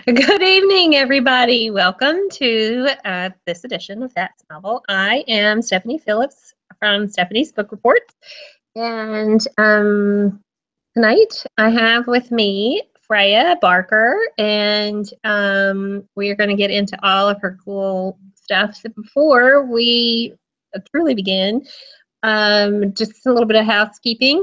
Good evening, everybody. Welcome to this edition of That's Novel. I am Stephanie Phillips from Stephanie's Book Report. And tonight I have with me Freya Barker, and we are going to get into all of her cool stuff. So before we truly begin, just a little bit of housekeeping.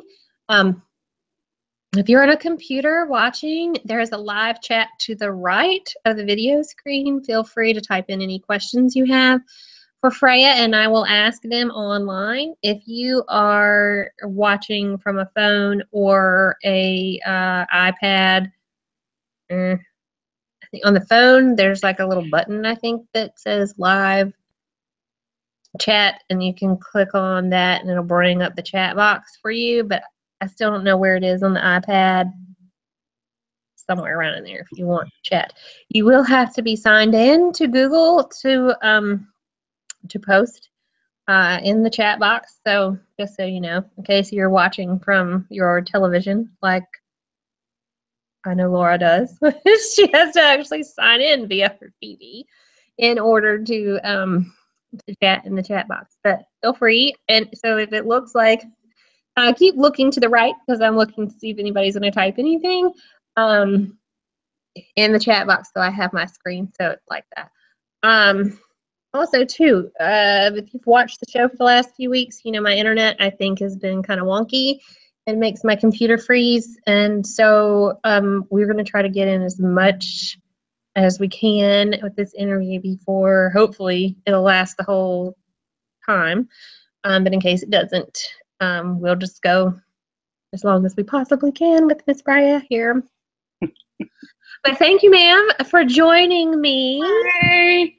If you're on a computer watching, there is a live chat to the right of the video screen. Feel free to type in any questions you have for Freya, and I will ask them online. If you are watching from a phone or a iPad, I think on the phone, there's like a little button, I think, that says live chat, and you can click on that, and it'll bring up the chat box for you, but I still don't know where it is on the iPad. Somewhere around in there if you want to chat. You will have to be signed in to Google to post in the chat box. So just so you know, in case you're watching from your television, like I know Laura does, she has to actually sign in via her TV in order to chat in the chat box. But feel free. And so if it looks like I keep looking to the right because I'm looking to see if anybody's going to type anything in the chat box. So I have my screen, so it's like that. Also, too, if you've watched the show for the last few weeks, you know my internet, I think, has been kind of wonky. It makes my computer freeze. And so we're going to try to get in as much as we can with this interview before, hopefully, it'll last the whole time. But in case it doesn't, we'll just go as long as we possibly can with Miss Freya here. But thank you, ma'am, for joining me. Hi.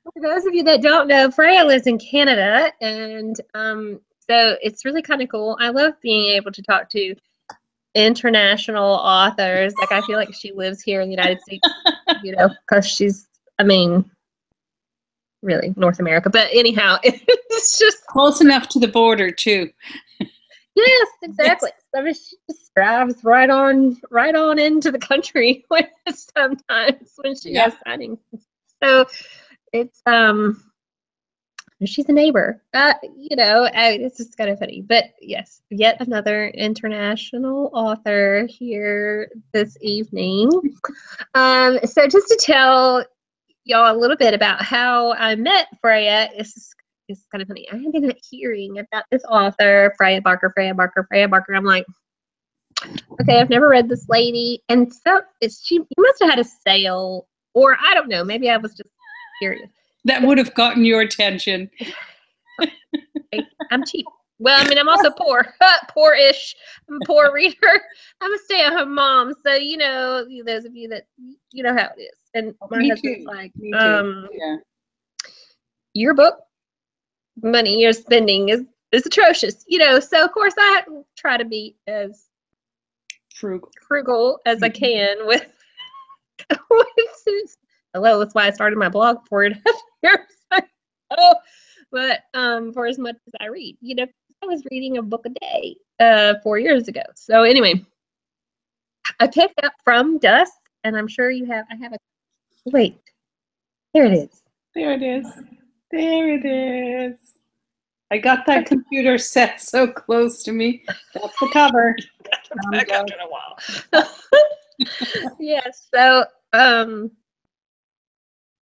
For those of you that don't know, Freya lives in Canada, and so it's really kind of cool. I love being able to talk to international authors. Like, I feel like she lives here in the United States, you know, because she's, I mean, really North America. But anyhow, it's just Close enough to the border too. yes, exactly. I mean, she just drives right on into the country sometimes when she has signings. So it's she's a neighbor. You know, it's just kind of funny. But yes, yet another international author here this evening. So just to tell y'all a little bit about how I met Freya, it's kind of funny. I had been hearing about this author, Freya Barker. I'm like, okay, I've never read this lady. And so you must have had a sale, or I don't know, maybe I was just curious. That would have gotten your attention. I'm cheap. Well, I mean, I'm also poor. Poor-ish. I'm a poor reader. I'm a stay-at-home mom. So, you know, those of you that, you know how it is. And my husband's like, your book money you're spending is atrocious. You know, so of course I try to be as frugal as I can with hello, that's why I started my blog for it. But for as much as I read, you know, I was reading a book a day 4 years ago. So anyway, I picked up From Dusk, and I'm sure you have. I have a wait. There it is. There it is. There it is. I got that computer set so close to me. That's the cover. Back after a while. Yes. So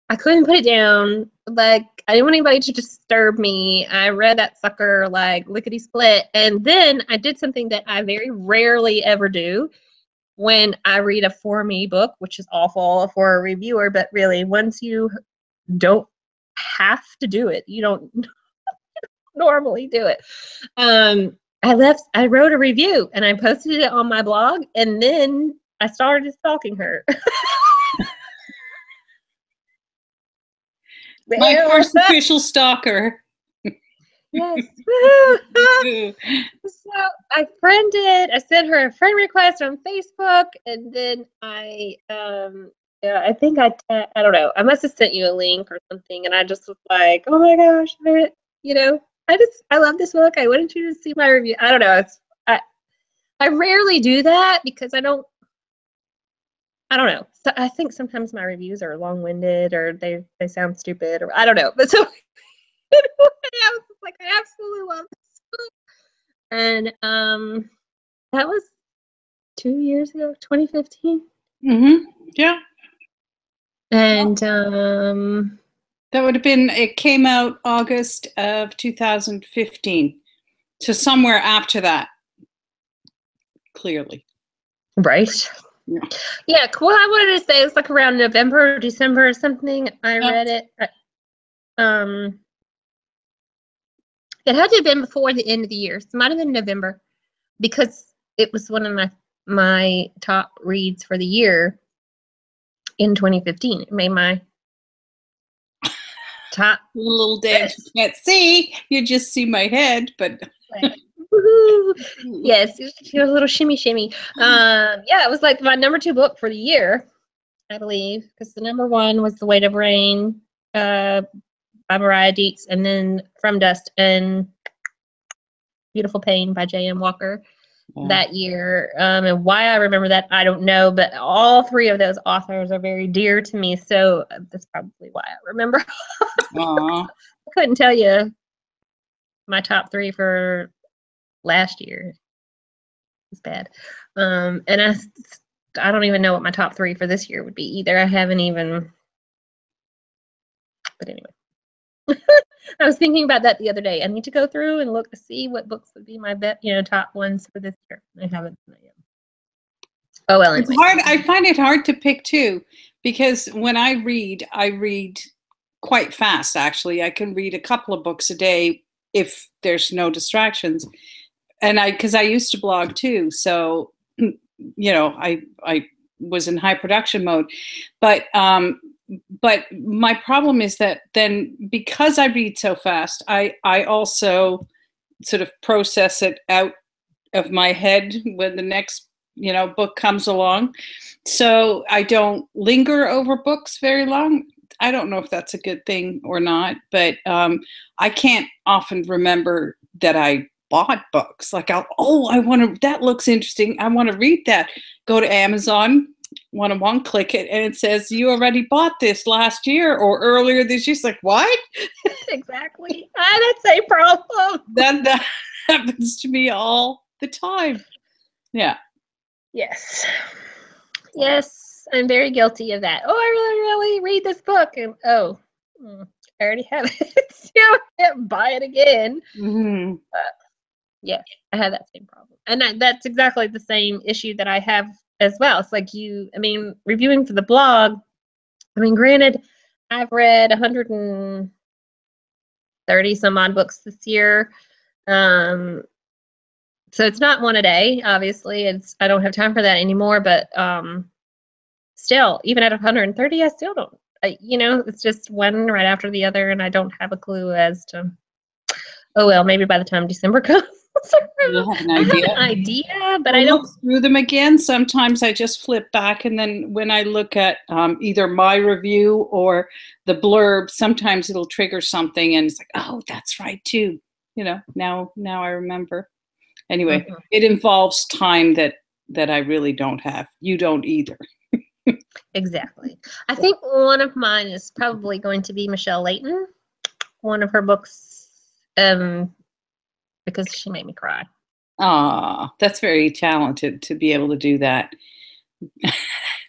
I couldn't put it down. Like, I didn't want anybody to disturb me. I read that sucker like lickety split. And then I did something that I very rarely ever do when I read a for me book, which is awful for a reviewer. But really, once you don't have to do it, you don't normally do it. I wrote a review and I posted it on my blog, and then I started stalking her. My first official stalker. Yes. So I sent her a friend request on Facebook, and then I think I don't know. I must have sent you a link or something, and I just was like, oh my gosh, you know, I love this book. I wanted you to see my review. I don't know. I rarely do that because I don't I don't know. So I think sometimes my reviews are long-winded or they sound stupid or I don't know. But so anyway, I was just like, I absolutely love this book. And that was 2 years ago, 2015. Yeah. And that would have been, it came out August of 2015. So somewhere after that, clearly. right. Yeah, well, I wanted to say it's like around November or December or something. I read it. It had to have been before the end of the year. So it might have been November because it was one of my top reads for the year in 2015. It made my top. Little dance you can't see. You just see my head, but. Yes, a little shimmy. Yeah, it was like my #2 book for the year, I believe, because the #1 was The Weight of Rain by Mariah Dietz, and then From Dust and Beautiful Pain by J.M. Walker that year. And why I remember that, I don't know, but all 3 of those authors are very dear to me, so that's probably why I remember. I couldn't tell you my top 3 for last year. It's bad. And I don't even know what my top 3 for this year would be either. I haven't even, but anyway. I was thinking about that the other day. I need to go through and look to see what books would be my top ones for this year. I haven't done that yet. Oh well, anyway. It's hard. I find it hard to pick too, because when I read quite fast. Actually, I can read a couple of books a day if there's no distractions, and because I used to blog too, so I was in high production mode, but my problem is that then because I read so fast, I also sort of process it out of my head when the next book comes along. So I don't linger over books very long. I don't know if that's a good thing or not, but I can't often remember that I bought books. Like, that looks interesting. I want to read that. Go to Amazon, one click it, and it says, you already bought this last year or earlier this year. It's like, what? Exactly. I had that same problem. That happens to me all the time. Yeah. Yes. Yes, I'm very guilty of that. Oh, I really read this book, and I already have it. So I can't buy it again. Mm-hmm. Yeah, I have that same problem, and that's exactly the same issue that I have as well. It's like reviewing for the blog. Granted, I've read 130 some odd books this year. So it's not one a day, obviously. I don't have time for that anymore, but still, even at 130, I still don't. It's just one right after the other, and I don't have a clue as to. Oh well, maybe by the time December comes, You'll have an idea. But I don't look through them again. Sometimes I just flip back, and then when I look at either my review or the blurb, sometimes it'll trigger something, and it's like, oh, that's right too. Now I remember. Anyway, It involves time that I really don't have. You don't either. Exactly. I think one of mine is probably going to be Michelle Layton. One of her books, because she made me cry. Ah, that's very talented to be able to do that.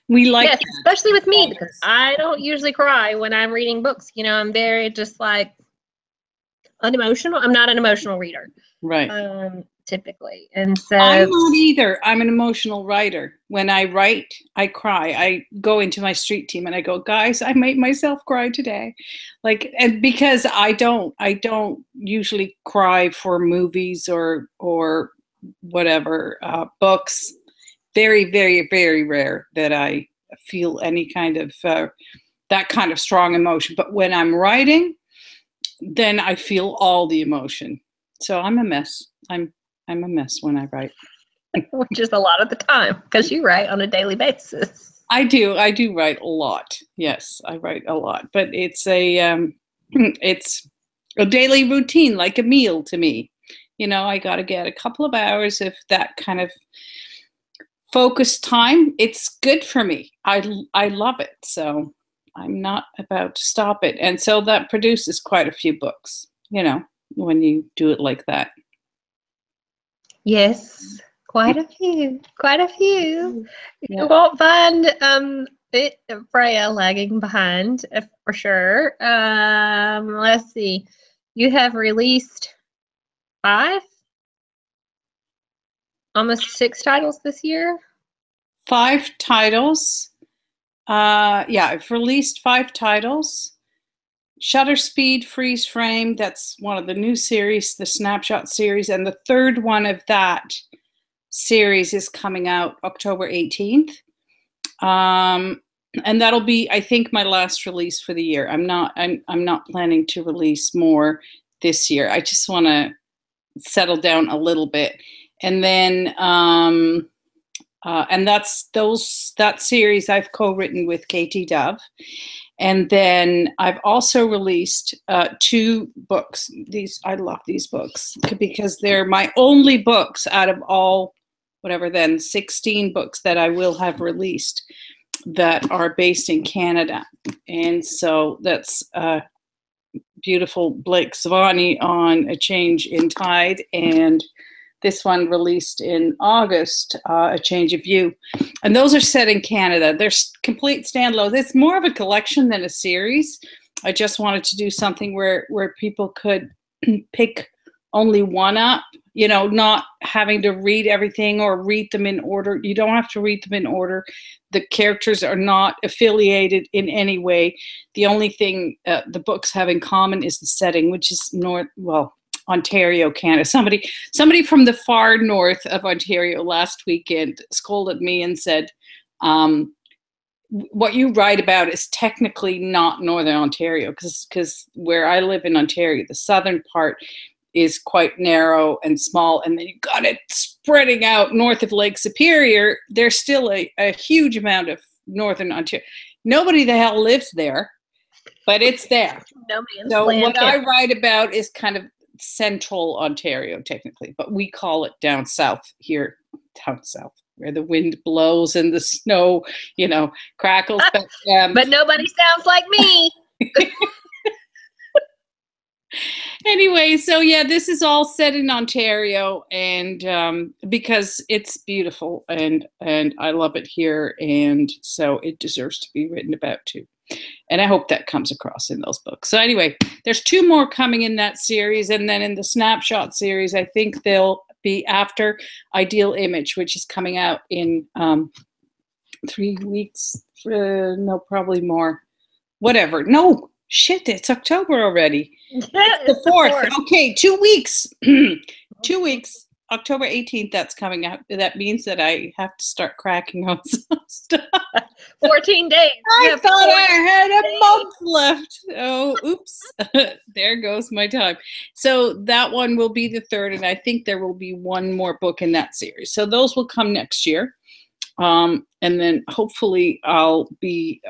We like that. Especially with me, because I don't usually cry when I'm reading books. I'm very just like unemotional. I'm not an emotional reader. Right. Typically. And so I'm not either. I'm an emotional writer. When I write, I cry. I go into my street team and I go, guys, I made myself cry today. And because I don't usually cry for movies or whatever, books. Very, very, very rare that I feel any kind of that kind of strong emotion. But when I'm writing, then I feel all the emotion. So I'm a mess. I'm a mess when I write. Which is a lot of the time, because you write on a daily basis. I do write a lot. Yes, I write a lot. But it's a daily routine, like a meal to me. I got to get a couple of hours of that kind of focused time, it's good for me. I love it. So I'm not about to stop it. And so that produces quite a few books, you know, when you do it like that. Yes, quite a few, quite a few. Yeah. You won't find Freya lagging behind for sure. Let's see. You have released 5, almost 6 titles this year. 5 titles. Yeah, I've released 5 titles. Shutter Speed, Freeze Frame, that's one of the new series, the Snapshot series, and the third one of that series is coming out October 18th. And that'll be, I think, my last release for the year. I'm not planning to release more this year. I just want to settle down a little bit. And then and that series I've co-written with Katie Dove. And then I've also released 2 books. I love these books because they're my only books out of all, 16 books that I will have released that are based in Canada. And so that's beautiful Blake Savani on A Change in Tide, and this one released in August, A Change of View. And those are set in Canada. They're complete standalones. It's more of a collection than a series. I just wanted to do something where people could pick only one up, you know, not having to read everything or read them in order. You don't have to read them in order. The characters are not affiliated in any way. The only thing the books have in common is the setting, which is Ontario, Canada. Somebody from the far north of Ontario last weekend scolded me and said, what you write about is technically not Northern Ontario, because where I live in Ontario, the southern part is quite narrow and small, and then you got it spreading out north of Lake Superior. There's still a huge amount of Northern Ontario. Nobody the hell lives there, but it's there. No man's so land what I write about is kind of central Ontario technically, but we call it down south here, down south, where the wind blows and the snow, you know, crackles. But nobody sounds like me. Anyway, so yeah, this is all set in Ontario, and because it's beautiful and I love it here, and so it deserves to be written about too. And I hope that comes across in those books. So anyway, there's 2 more coming in that series, and then in the Snapshot series, I think they'll be after Ideal Image, which is coming out in 3 weeks. No, probably more. Whatever. No, shit, it's October already. It's the 4th. Okay, 2 weeks. 2 weeks. October 18th, that's coming out. That means that I have to start cracking on some stuff. 14 days. I thought I had a month left. Oh, oops. There goes my time. So that one will be the 3rd, and I think there will be 1 more book in that series. So those will come next year. And then hopefully I'll be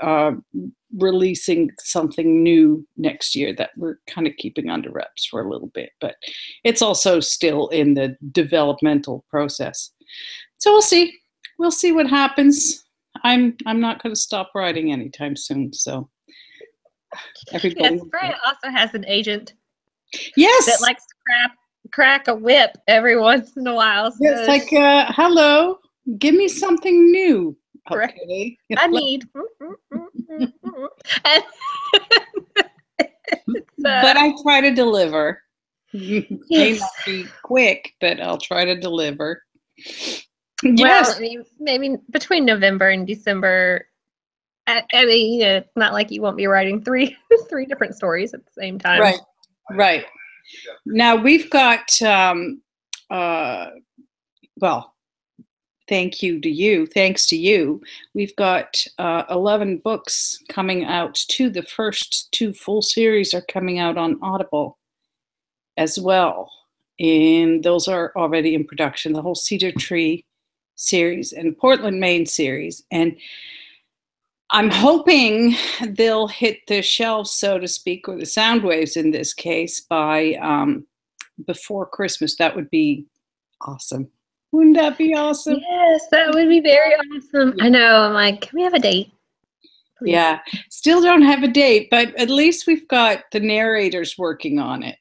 releasing something new next year that we're kind of keeping under wraps for a little bit, but it's also still in the developmental process. So we'll see what happens. I'm not going to stop writing anytime soon. So everybody. Yes, Freya also has an agent. Yes. That likes to crack a whip every once in a while. So it's like, hello, give me something new. Okay. I need. But I try to deliver. May not be quick, but I'll try to deliver. Yes. Well, I mean, maybe between November and December. I mean, you know, it's not like you won't be writing three different stories at the same time. Right. Right. Now we've got. Well. Thanks to you, we've got 11 books coming out too. The first 2 full series are coming out on Audible as well. And those are already in production, the whole Cedar Tree series and Portland, Maine series. And I'm hoping they'll hit the shelves, so to speak, or the sound waves in this case, by before Christmas. That would be awesome. Wouldn't that be awesome? Yes, that would be very awesome. I know. I'm like, can we have a date? Please. Yeah, still don't have a date, but at least we've got the narrators working on it,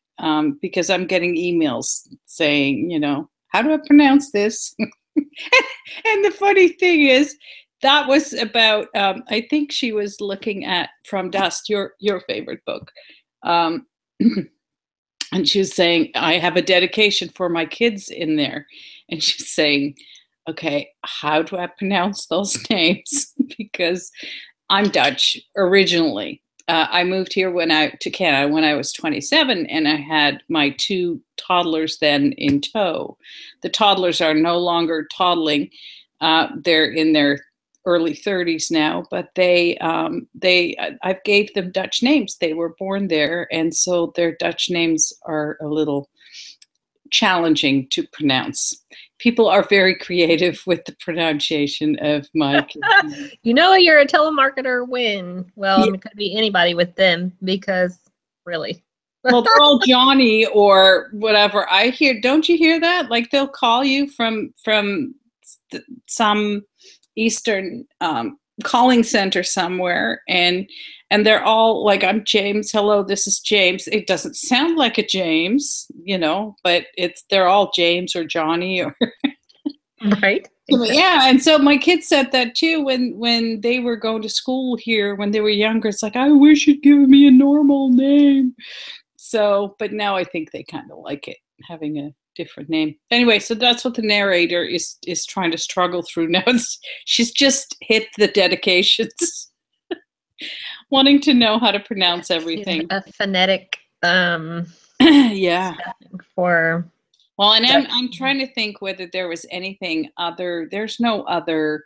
because I'm getting emails saying, how do I pronounce this? And the funny thing is, that was about, I think she was looking at From Dust, your favorite book. And she was saying, I have a dedication for my kids in there. And she's saying, okay, how do I pronounce those names? Because I'm Dutch originally. I moved here to Canada when I was 27, and I had my 2 toddlers then in tow. The toddlers are no longer toddling; they're in their early 30s now. But I gave them Dutch names. They were born there, and so their Dutch names are a little challenging to pronounce. People are very creative with the pronunciation of my kids. You're a telemarketer when. Well, Yeah. it could be anybody with them because really. Well, they're all Johnny or whatever. Don't you hear that? Like they'll call you from some Eastern calling center somewhere, and they're all like, I'm James. Hello, this is James. It doesn't sound like a James, but they're all James or Johnny or Right. Exactly. Yeah. And so my kids said that too when they were going to school here when they were younger. It's like, I wish you'd given me a normal name. So, but now I think they kind of like it, having a different name. Anyway, so that's what the narrator is trying to struggle through now. She's just hit the dedications, wanting to know how to pronounce everything. A phonetic yeah. for. Well, and I'm trying to think whether there was anything other. There's no other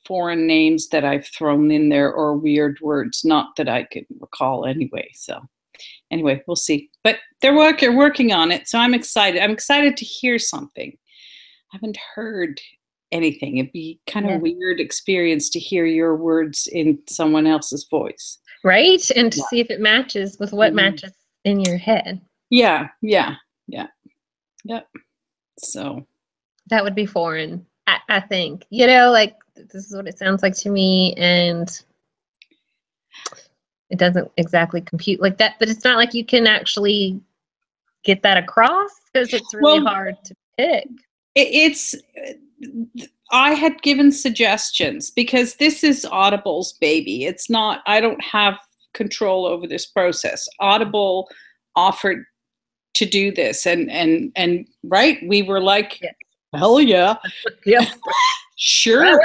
foreign names that I've thrown in there or weird words, not that I could recall anyway. So anyway, we'll see. But they're working on it, so I'm excited. I'm excited to hear something. I haven't heard anything. It'd be kind of a weird experience to hear your words in someone else's voice. Right, and to see if it matches with what matches in your head. Yeah. Yep. So that would be foreign, I think. Like this is what it sounds like to me, and it doesn't exactly compute like that. But it's not like you can actually get that across because it's really hard to pick. I had given suggestions because this is Audible's baby. It's not. I don't have control over this process. Audible offered to do this, and right, we were like, hell yeah, yep, sure,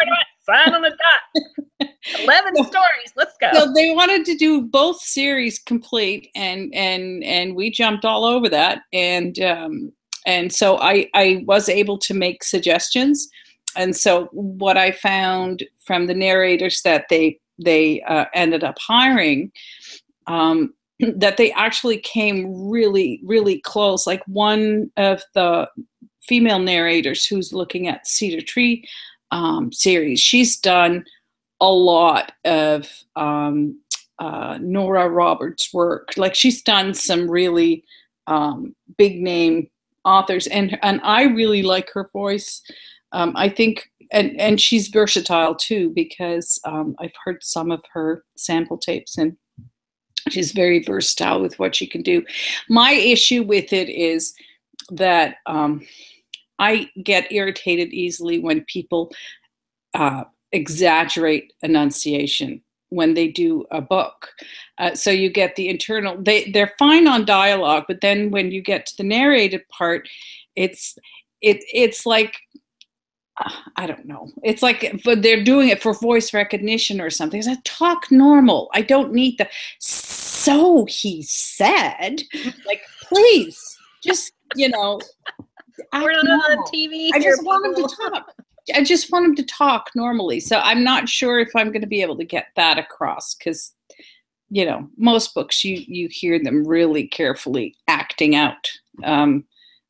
sign on the dot. 11 stories, let's go. So they wanted to do both series complete, and we jumped all over that, and so I was able to make suggestions, and so what I found from the narrators that they ended up hiring. That they actually came really, really close. Like one of the female narrators who's looking at Cedar Tree series, she's done a lot of Nora Roberts' work. Like she's done some really big name authors, and I really like her voice. I think, and she's versatile too, because I've heard some of her sample tapes, and she's very versatile with what she can do. My issue with it is that I get irritated easily when people exaggerate enunciation when they do a book. So you get the internal, they're fine on dialogue, but then when you get to the narrated part, it's like, I don't know. It's like, but they're doing it for voice recognition or something. It's like, talk normal. I don't need the, so he said, like, please, just, we're not on TV. I just want him to talk. I just want him to talk normally. So I'm not sure if I'm going to be able to get that across, because, most books you hear them really carefully acting out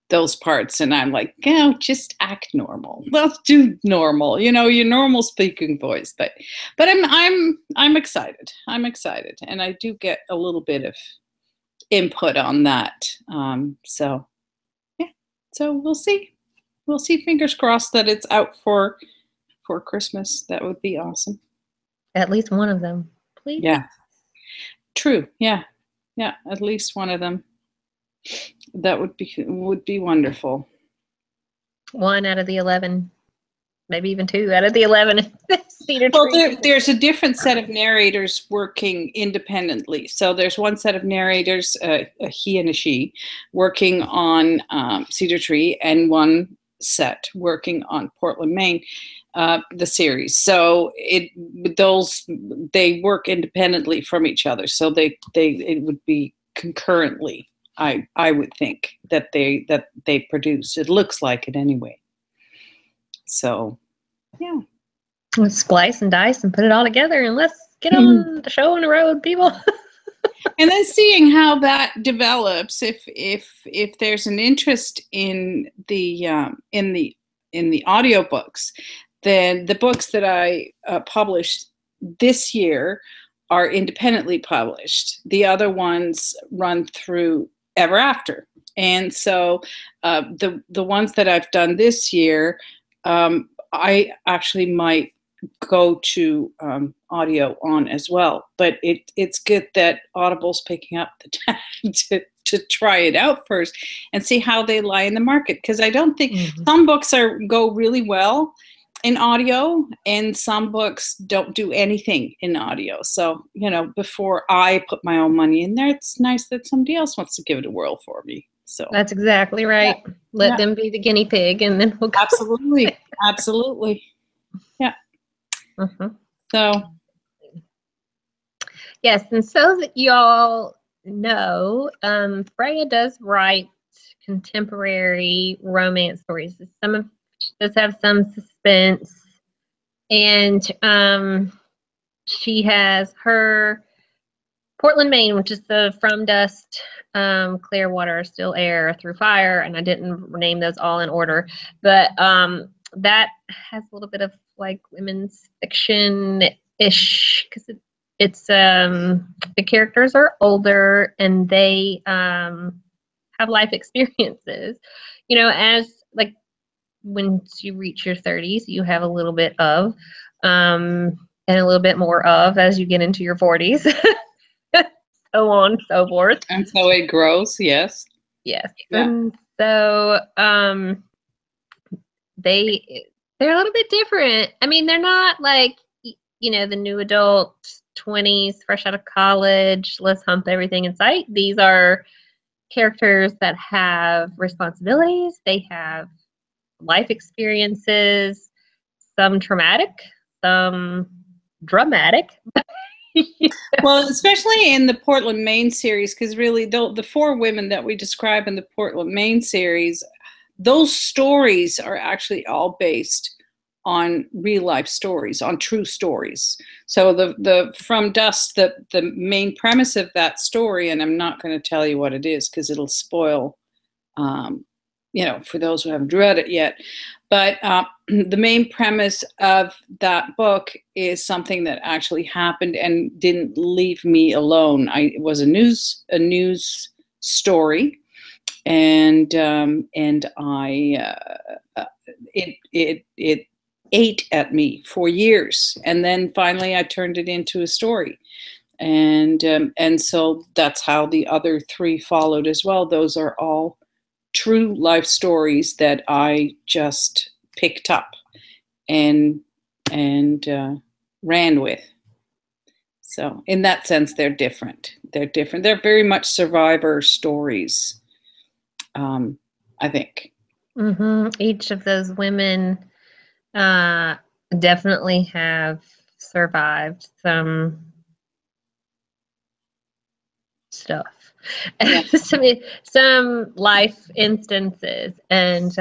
those parts, and I'm like, just act normal. Let's do normal, your normal speaking voice. But I'm excited. I'm excited, and I do get a little bit of input on that. So yeah, so we'll see. we'll see. Fingers crossed that it's out for Christmas. That would be awesome. At least one of them, please. Yeah. True. Yeah. Yeah. At least one of them. That would be wonderful. 1 out of the 11, maybe even 2 out of the 11. Cedar Well, Tree. there's a different set of narrators working independently. So there's one set of narrators, a he and a she, working on Cedar Tree, and one set working on Portland, Maine, the series. So they work independently from each other. So it would be concurrently. I would think that they produce. It looks like it anyway. So, yeah. Let's splice and dice and put it all together, and let's get on the show on the road, people. And then seeing how that develops, if there's an interest in the audiobooks, then the books that I published this year are independently published. The other ones run through Ever After. And so the ones that I've done this year, I actually might go to audio on as well. But it's good that Audible's picking up the time to try it out first and see how they lie in the market. Because I don't think some books go really well in audio, and some books don't do anything in audio. So, before I put my own money in there, it's nice that somebody else wants to give it a whirl for me. So that's exactly right. Yeah. Let them be the guinea pig, and then we'll go. Absolutely. Absolutely. Yeah. So. Yes, and so that y'all know, Freya does write contemporary romance stories. Some of does have some suspense, and she has her Portland, Maine, which is the From Dust, Clear Water, Still Air, Through Fire, and I didn't name those all in order, but that has a little bit of like women's fiction-ish, because it's the characters are older and they have life experiences, as like once you reach your 30s, you have a little bit of, and a little bit more of as you get into your 40s, so on and so forth. And so it grows, yes. Yes. Yeah. And so they're a little bit different. I mean, they're not like, the new adult 20s, fresh out of college, let's hump everything in sight. These are characters that have responsibilities. They have life experiences, some traumatic, some dramatic. Well, especially in the Portland, Maine series, because really the 4 women that we describe in the Portland, Maine series, those stories are actually all based on real life stories, on true stories. So the From Dust, the main premise of that story, and I'm not going to tell you what it is because it'll spoil, for those who haven't read it yet. But the main premise of that book is something that actually happened and didn't leave me alone. It was a news story, and it ate at me for years, and then finally I turned it into a story, and so that's how the other 3 followed as well. Those are all true life stories that I just picked up and ran with. So in that sense, they're different. They're very much survivor stories, I think. Each of those women definitely have survived some stuff. Yeah. some life instances, and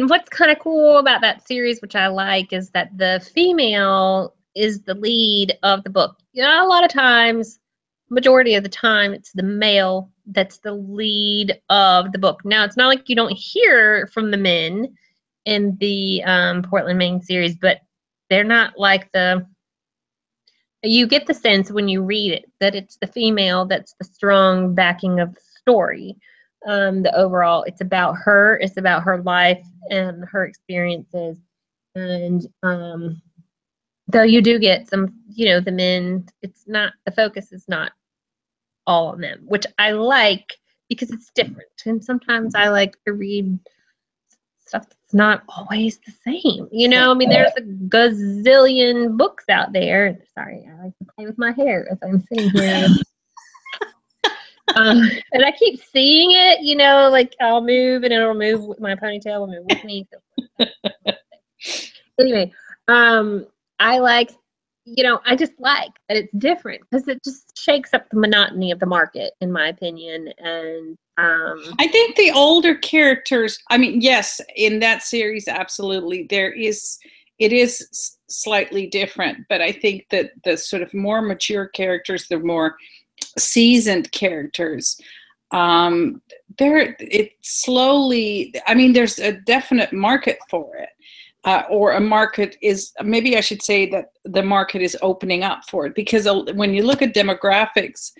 what's kind of cool about that series, which I like, is that the female is the lead of the book. A lot of times, majority of the time, it's the male that's the lead of the book. Now, it's not like you don't hear from the men in the Portland, Maine series, but they're not like you get the sense when you read it that it's the female that's the strong backing of the story. the overall. It's about her. It's about her life and her experiences. And though you do get some, the men, it's not, the focus is not all on them, which I like because it's different. And sometimes I like to read stuff that's not always the same. I mean, there's a gazillion books out there. Sorry, I like to play with my hair as I'm sitting here. And I keep seeing it, like I'll move and it'll move with my ponytail will move with me. Anyway, I like, I just like that it's different because it just shakes up the monotony of the market, in my opinion. And I think the older characters, I mean, yes, in that series, absolutely, it is slightly different, but I think that the sort of more mature characters, the more seasoned characters, it slowly, I mean, there's a definite market for it. Or a market is, maybe I should say that the market is opening up for it, because when you look at demographics,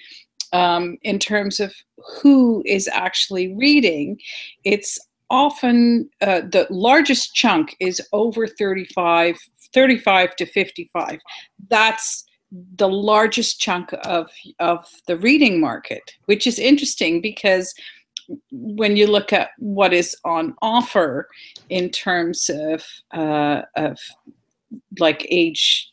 in terms of who is actually reading, it's often the largest chunk is over 35 to 55. That's the largest chunk of the reading market, which is interesting because when you look at what is on offer in terms of like age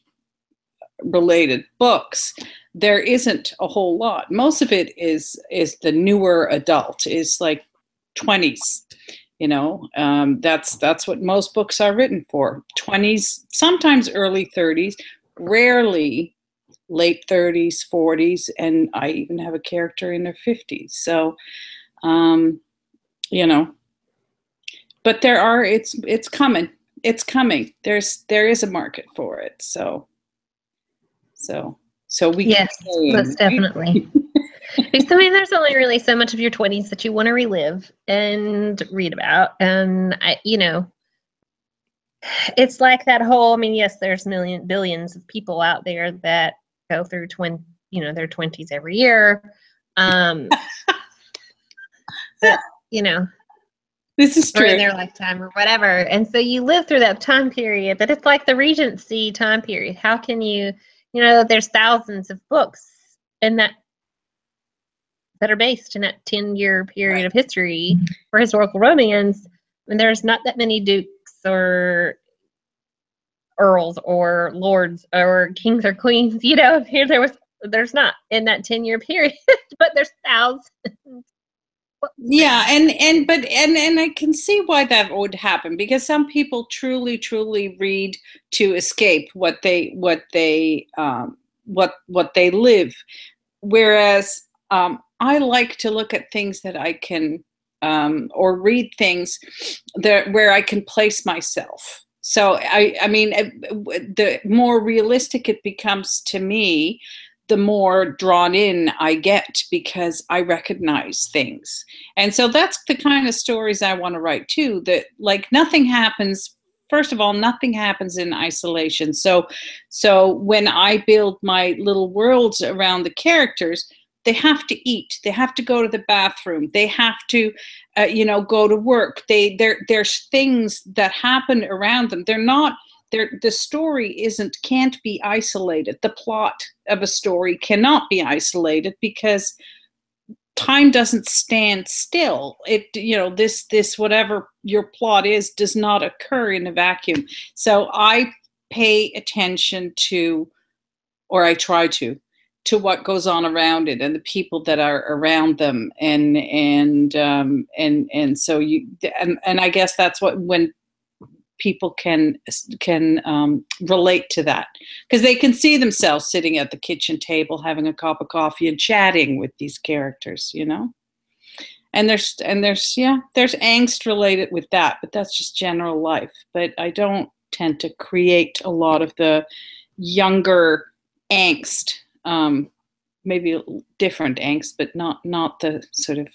related books, there isn't a whole lot. Most of it is the newer adult, is like 20s. That's what most books are written for. 20s, sometimes early 30s, rarely late 30s, 40s, and I even have a character in their 50s. So but it's coming. It's coming. There is a market for it. So we yes, most definitely. Because I mean, there's only really so much of your 20s that you want to relive and read about, and it's like that whole. I mean, yes, there's billions of people out there that go through their 20s every year. But, this is true. Or in their lifetime or whatever. And so you live through that time period, but it's like the Regency time period. How can there's thousands of books in that are based in that 10-year period of history for historical romance. And there's not that many dukes or earls or lords or kings or queens, there's not in that 10-year period, but there's thousands. Yeah, and I can see why that would happen, because some people truly read to escape what they live, whereas I like to look at things that I can or read things where I can place myself. So I mean, the more realistic it becomes to me, the more drawn in I get, because I recognize things. And so that's the kind of stories I want to write too, that like nothing happens. First of all, nothing happens in isolation. So when I build my little worlds around the characters, they have to eat, they have to go to the bathroom, they have to, go to work. There's things that happen around them. The story can't be isolated. The plot of a story cannot be isolated, because time doesn't stand still. This whatever your plot is does not occur in a vacuum. So I pay attention to, or I try to what goes on around it and the people that are around them, and so I guess that's when people can relate to that, because they can see themselves sitting at the kitchen table having a cup of coffee and chatting with these characters, and there's angst related with that, but that's just general life. But I don't tend to create a lot of the younger angst, maybe different angst, but not the sort of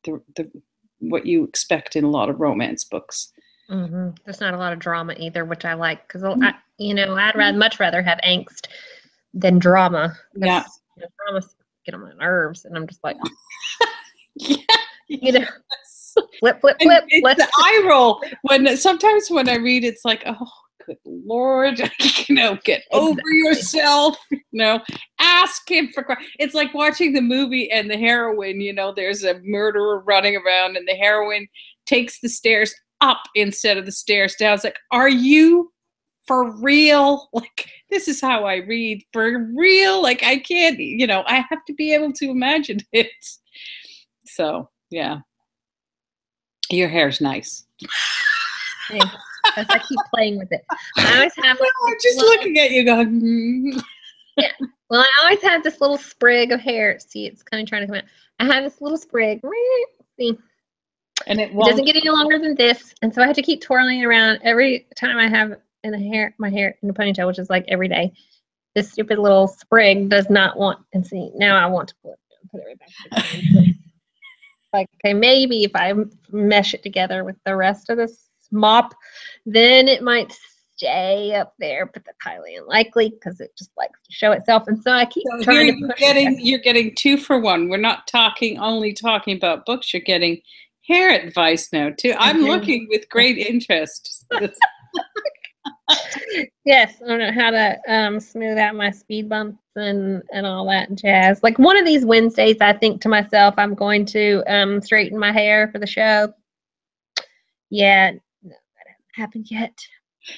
the what you expect in a lot of romance books. Mm-hmm. There's not a lot of drama either, which I like, because I'd much rather have angst than drama. Yeah, drama get on my nerves, and I'm just like, yeah. You know, Yes. flip, flip, And flip. it's the eye roll sometimes when I read, it's like, oh, good Lord, get over yourself, ask him for. It's like watching the movie and the heroine, there's a murderer running around and the heroine takes the stairs up instead of the stairs down. It's like, are you for real? Like, this is how I read, for real. Like, I can't, I have to be able to imagine it. So, yeah. Your hair's nice. Thanks. Because I keep playing with it. I always have I'm just looking at you going, Yeah. Well, I always have this little sprig of hair. See, it's kind of trying to come out. I have this little sprig. See. And it doesn't get any longer than this. And so I have to keep twirling it around every time I have my hair in a ponytail, which is like every day. This stupid little sprig does not want, and see, now I want to pull it down, put it right back together. Like, okay, maybe if I mesh it together with the rest of this mop, then it might stay up there, but that's highly unlikely because it just likes to show itself. And so I keep trying to push you're getting 2 for 1. We're not only talking about books. You're getting hair advice now too. I'm looking with great interest. Yes, I don't know how to smooth out my speed bumps and all that jazz. Like one of these Wednesdays, I think to myself, I'm going to straighten my hair for the show. Yeah, no, that hasn't happened yet.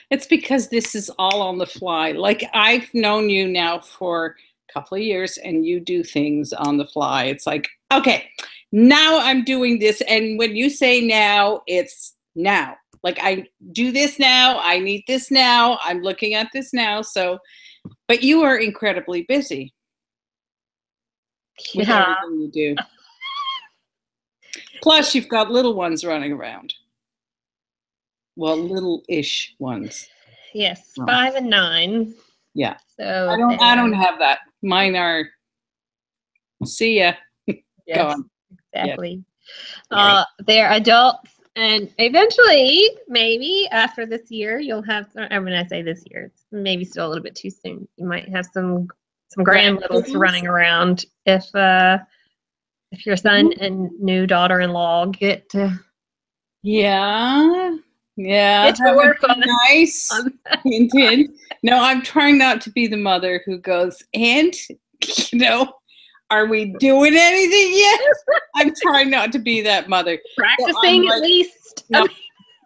It's because this is all on the fly. Like, I've known you now for a couple of years, and you do things on the fly. It's like, okay, now I'm doing this, and when you say now, it's now. Like, I do this now, I need this now, I'm looking at this now. So, but you are incredibly busy with everything you do. Plus, you've got little ones running around. Well, little-ish ones. Yes, 5 and 9. Yeah. So I don't have that. Mine are, see ya. Yes, gone. exactly. Yeah. They're adults. And eventually, maybe after this year, you'll have. When I say this year, it's maybe still a little bit too soon. You might have some grand littles running around if your son and new daughter-in-law get to. Yeah. Get to work on nice. Hinted. No, I'm trying not to be the mother who goes, and are we doing anything yet? I'm trying not to be that mother. Practicing at least. No,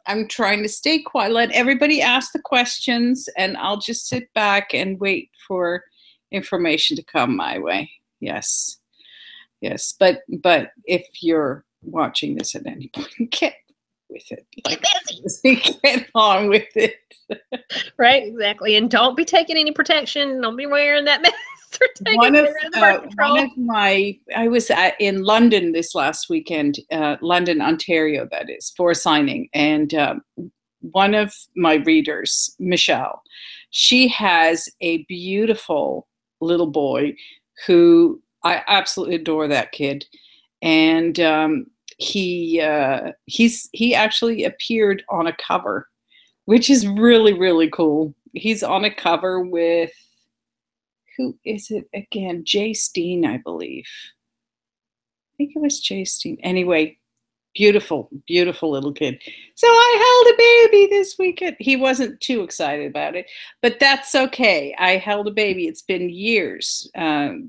I'm trying to stay quiet. Let everybody ask the questions, and I'll just sit back and wait for information to come my way. Yes. Yes. But if you're watching this at any point, get with it. Get on with it. Right, exactly. And don't be taking any protection. Don't be wearing that mask. I was in London this last weekend, London, Ontario, that is, for a signing. And one of my readers, Michelle, she has a beautiful little boy who I absolutely adore, that kid. And he actually appeared on a cover, which is really, really cool. He's on a cover with, who is it again? Jay Steen, I believe. I think it was Jay Steen. Anyway, beautiful, beautiful little kid. So I held a baby this weekend. He wasn't too excited about it, but that's okay. I held a baby. It's been years. I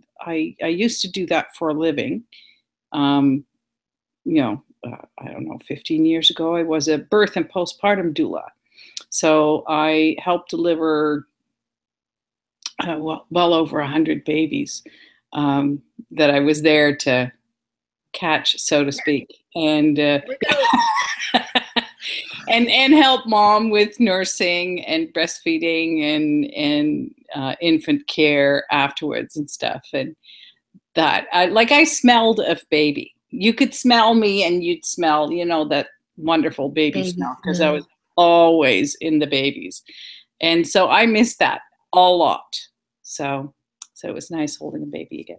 used to do that for a living. I don't know, 15 years ago, I was a birth and postpartum doula. So I helped deliver well over 100 babies that I was there to catch, so to speak, and and help mom with nursing and breastfeeding and infant care afterwards and stuff. And that I smelled of baby. You could smell me, and you'd smell, that wonderful baby smell, because I was always in the babies, and so I missed that a lot. So it was nice holding a baby again.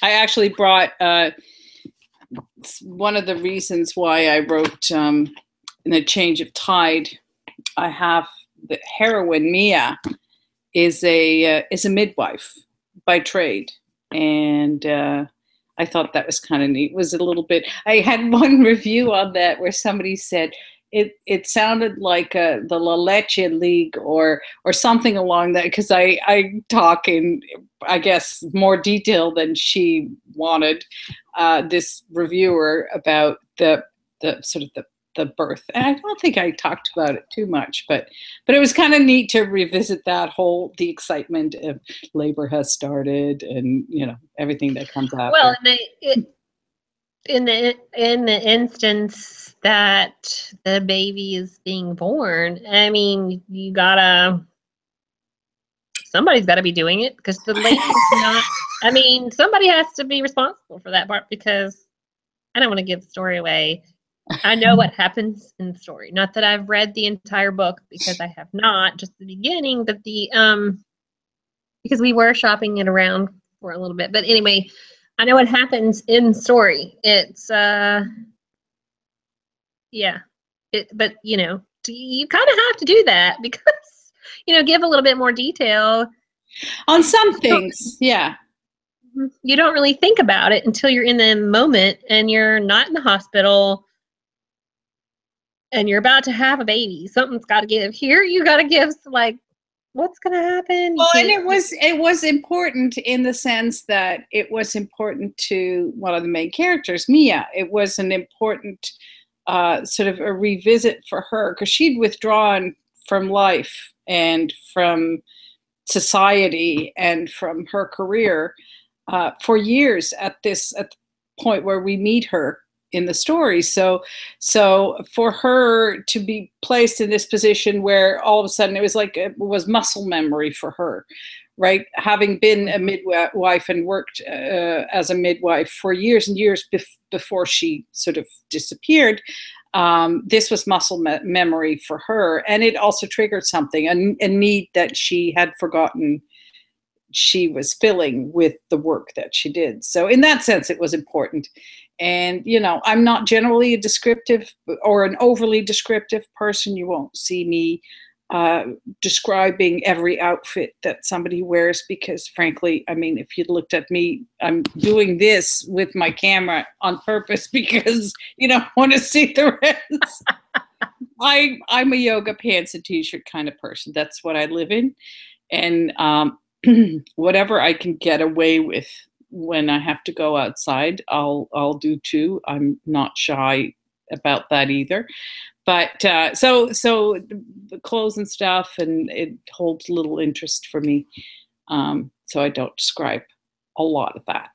I actually brought one of the reasons why I wrote in A Change of Tide. I have the heroine, Mia, is a midwife by trade, and I thought that was kind of neat. It was a little bit, I had one review on that where somebody said it sounded like the La Leche League or something along that, because I talk in, I guess, more detail than she wanted, this reviewer, about the sort of the birth. And I don't think I talked about it too much, but it was kind of neat to revisit that whole, the excitement of labor has started, and everything that comes after. Well, in the instance that the baby is being born, I mean, somebody's gotta be doing it, because the lady's not. I mean, somebody has to be responsible for that part, because I don't want to give the story away. I know what happens in the story. Not that I've read the entire book, because I have not, just the beginning, but because we were shopping it around for a little bit. But anyway, I know what happens in the story. It's yeah. But you kind of have to do that, because give a little bit more detail on some things. Yeah. You don't really think about it until you're in the moment and you're not in the hospital and you're about to have a baby. Something's got to give. Here, you got to give, like, what's going to happen? Well, and it was important in the sense that it was important to one of the main characters, Mia. It was an important sort of a revisit for her, because she'd withdrawn from life and from society and from her career for years at the point where we meet her in the story. So for her to be placed in this position where all of a sudden it was muscle memory for her, right? Having been a midwife and worked as a midwife for years and years before she sort of disappeared, this was muscle memory for her. And it also triggered something, a need that she had forgotten she was filling with the work that she did. So in that sense, it was important. And, I'm not generally a descriptive or an overly descriptive person. You won't see me describing every outfit that somebody wears, because frankly, I mean, if you looked at me, I'm doing this with my camera on purpose because you don't want to see the rest. I'm a yoga pants and t-shirt kind of person. That's what I live in. And whatever I can get away with when I have to go outside, I'll do too. I'm not shy about that either. But so the clothes and stuff, and it holds little interest for me. So I don't describe a lot of that.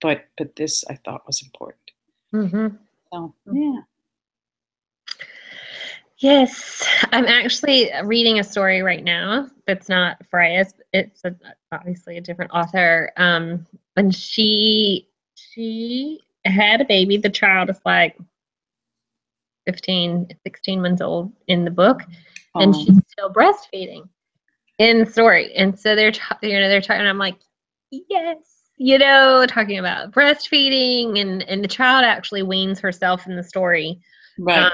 But this I thought was important. Mm-hmm. So yeah. Yes, I'm actually reading a story right now that's not Freya's. It's obviously a different author. And she had a baby. The child is like 15, 16 months old in the book, and she's still breastfeeding in the story. And so they're talking. I'm like, yes, talking about breastfeeding, and the child actually weans herself in the story. Right.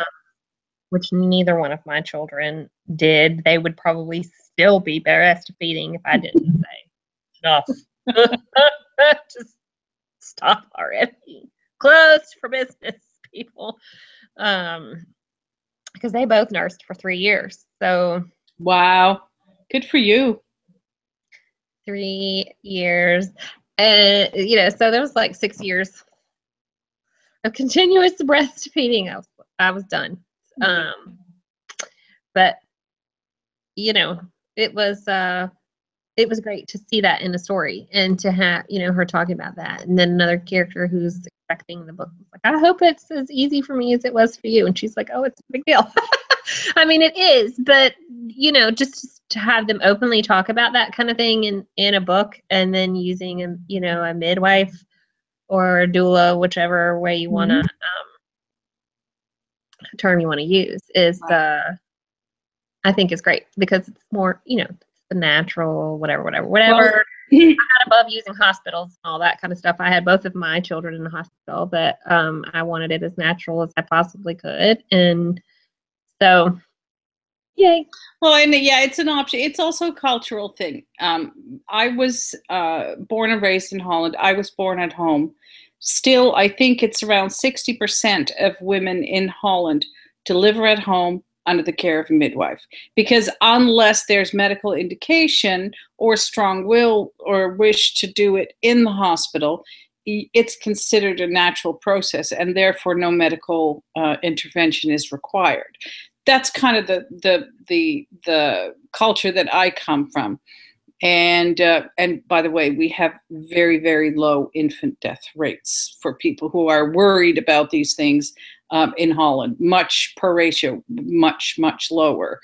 Which neither one of my children did. They would probably still be breastfeeding if I didn't say enough. Just stop already. Closed for business, people. Because they both nursed for 3 years. So wow, good for you. 3 years, and so there was like 6 years of continuous breastfeeding. I was done. But it was great to see that in the story, and to have her talking about that. And then another character who's expecting the book was like, I hope it's as easy for me as it was for you. And she's like, oh, it's a big deal. I mean, it is, but just to have them openly talk about that kind of thing in a book, and then using a midwife or a doula, whichever way you want to term you want to use, is I think is great, because it's more the natural whatever. Well, I'm not above using hospitals and all that kind of stuff. I had both of my children in the hospital, but I wanted it as natural as I possibly could. And so Yay. Well, and yeah, it's an option. It's also a cultural thing. I was born and raised in Holland. I was born at home. Still, I think it's around 60% of women in Holland deliver at home under the care of a midwife. Because unless there's medical indication or strong will or wish to do it in the hospital, it's considered a natural process, and therefore no medical intervention is required. That's kind of the culture that I come from. And by the way, we have very, very low infant death rates for people who are worried about these things in Holland. Much per ratio, much, much lower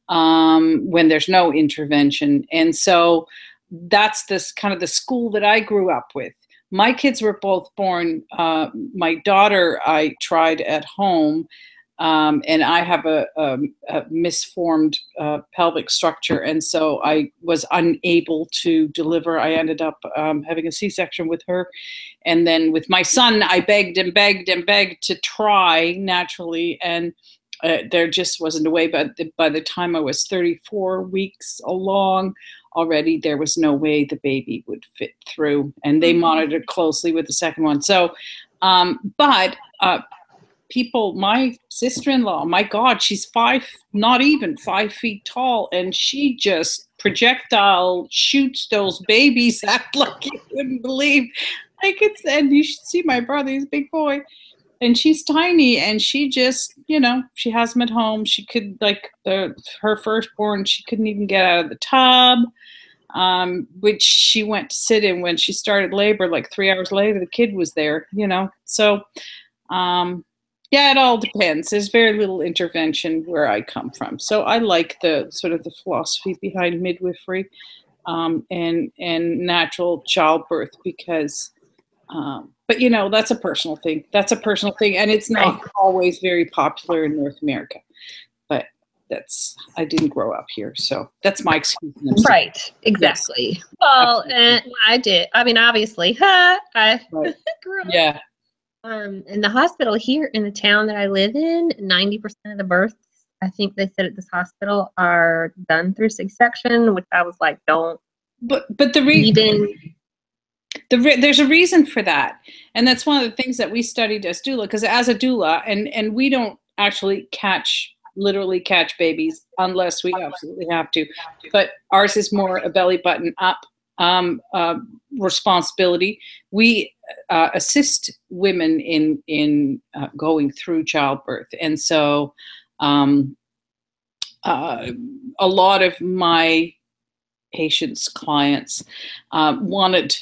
when there's no intervention. And so that's this kind of the school that I grew up with. My kids were both born, my daughter I tried at home, and I have a misformed pelvic structure, and so I was unable to deliver. I ended up having a C-section with her. And then with my son, I begged and begged and begged to try naturally, and there just wasn't a way. But by the time I was 34 weeks along, already there was no way the baby would fit through, and they monitored closely with the second one. So, people, my sister-in-law, my God, she's not even 5 feet tall, and she just projectile shoots those babies out like you wouldn't believe. Like and you should see my brother, he's a big boy, and she's tiny, and she just, she has him at home. She could, like, her firstborn, she couldn't even get out of the tub, which she went to sit in when she started labor. Like 3 hours later, the kid was there, So, yeah, it all depends. There's very little intervention where I come from. So I like the sort of the philosophy behind midwifery and natural childbirth because, but that's a personal thing. That's a personal thing. And it's not always very popular in North America. But I didn't grow up here. So that's my excuse. Right. Exactly. Yes. Well, I did. I mean, obviously, I grew up. Yeah. In the hospital here in the town that I live in, 90% of the births, I think they said at this hospital, are done through C-section, which I was like, don't. But there's a reason for that, and that's one of the things that we studied as doula. Because as a doula, and we don't actually literally catch babies unless we absolutely have to, but ours is more a belly button up responsibility. We assist women in going through childbirth, and so a lot of my patients, clients wanted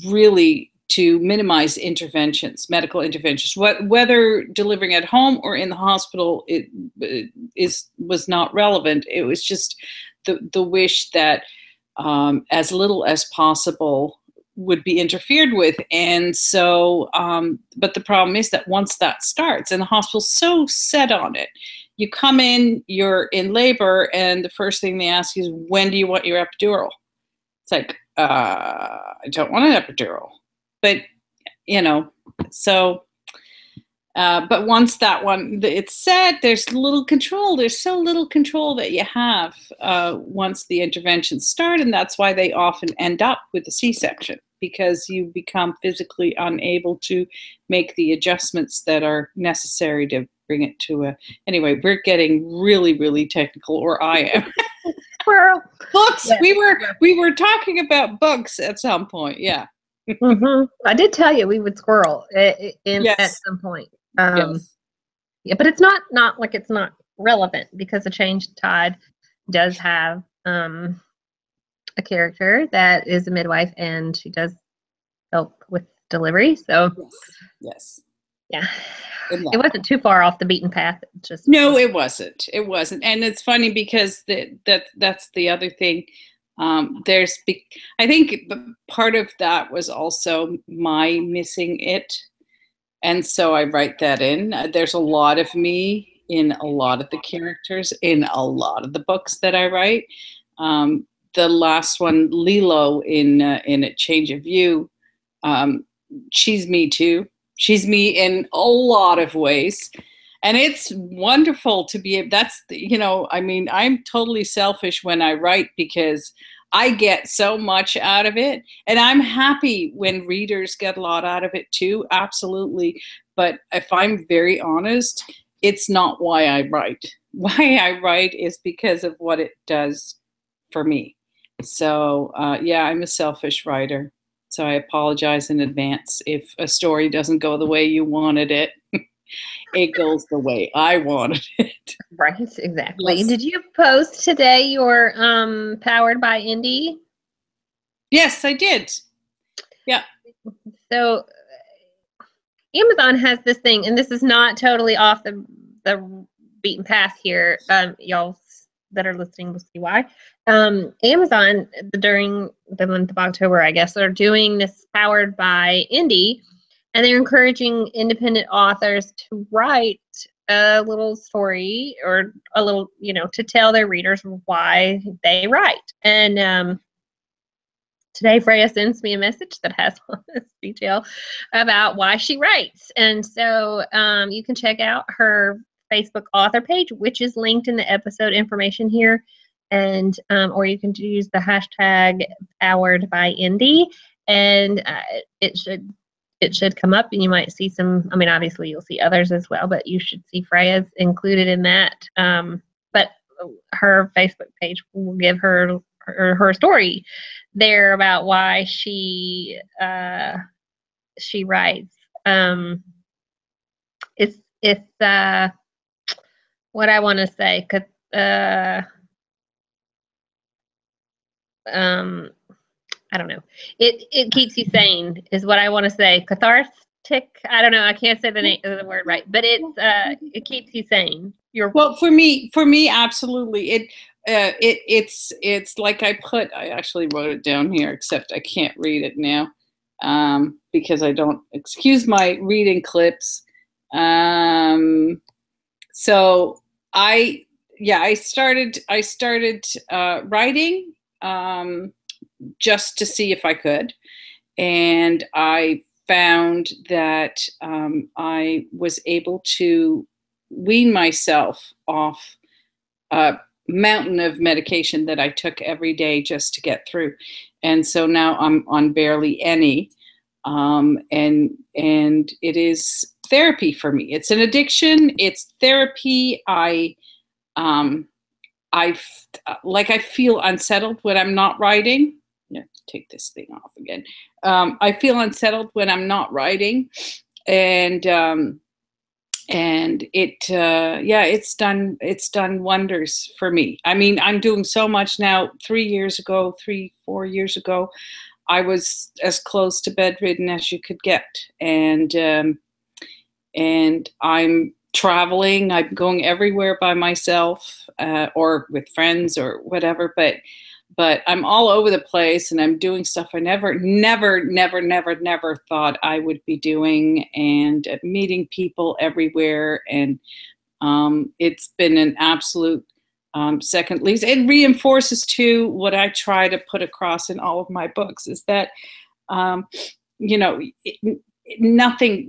really to minimize interventions, medical interventions, whether delivering at home or in the hospital. It was not relevant. It was just the wish that as little as possible would be interfered with. And so, but the problem is that once that starts, and the hospital's so set on it, you come in, you're in labor, and the first thing they ask is, when do you want your epidural? It's like, I don't want an epidural. But, so, but once that one, it's set, there's little control. There's so little control that you have once the interventions start. And that's why they often end up with a C-section, because you become physically unable to make the adjustments that are necessary to bring it to anyway, we're getting really, really technical, or I am. Books. Yeah. We were talking about books at some point. Yeah. I did tell you we would squirrel at some point. Yeah, but it's not like it's not relevant, because the Changed Tide does have a character that is a midwife, and she does help with delivery. So yes. Yeah. It wasn't too far off the beaten path. No, it wasn't. It wasn't. And it's funny because that's the other thing. I think part of that was also my missing it. And so I write that in. There's a lot of me in a lot of the characters, in a lot of the books that I write. The last one, Lilo, in A Change of View, she's me too. She's me in a lot of ways. And it's wonderful to be, that's, you know, I mean, I'm totally selfish when I write because I get so much out of it. And I'm happy when readers get a lot out of it too, absolutely. But if I'm very honest, it's not why I write. Why I write is because of what it does for me. So yeah, I'm a selfish writer. So I apologize in advance if a story doesn't go the way you wanted it. It goes the way I wanted it. Right, exactly. Yes. Did you post today your Powered by Indie? Yes, I did. Yeah. So Amazon has this thing, and this is not totally off the beaten path here. Y'all that are listening will see why. Amazon, during the month of October, I guess, are doing this Powered by Indie, and they're encouraging independent authors to write a little story or a little, you know, to tell their readers why they write. And today, Freya sends me a message that has all this detail about why she writes. And so you can check out her Facebook author page, which is linked in the episode information here. And or you can use the hashtag Powered by Indie, and it should come up, and you might see some. I mean, obviously you'll see others as well, but you should see Freya's included in that. But her Facebook page will give her story there about why she writes. It's what I want to say. I don't know. It keeps you sane is what I want to say. Cathartic. I don't know. I can't say the name of the word right, but it keeps you sane. Well, for me, absolutely. It's like I actually wrote it down here, except I can't read it now because I don't, excuse my reading clips. So I started writing just to see if I could, and I found that I was able to wean myself off a mountain of medication that I took every day just to get through. And so now I'm on barely any. And it is therapy for me. It's an addiction. It's therapy. I feel unsettled when I'm not writing. Yeah, take this thing off again. I feel unsettled when I'm not writing, and it's done wonders for me. I mean, I'm doing so much now. 4 years ago, I was as close to bedridden as you could get, and I'm traveling. I'm going everywhere by myself or with friends or whatever, but I'm all over the place, and I'm doing stuff I never thought I would be doing, and meeting people everywhere. And it's been an absolute second lease. It reinforces too what I try to put across in all of my books is that,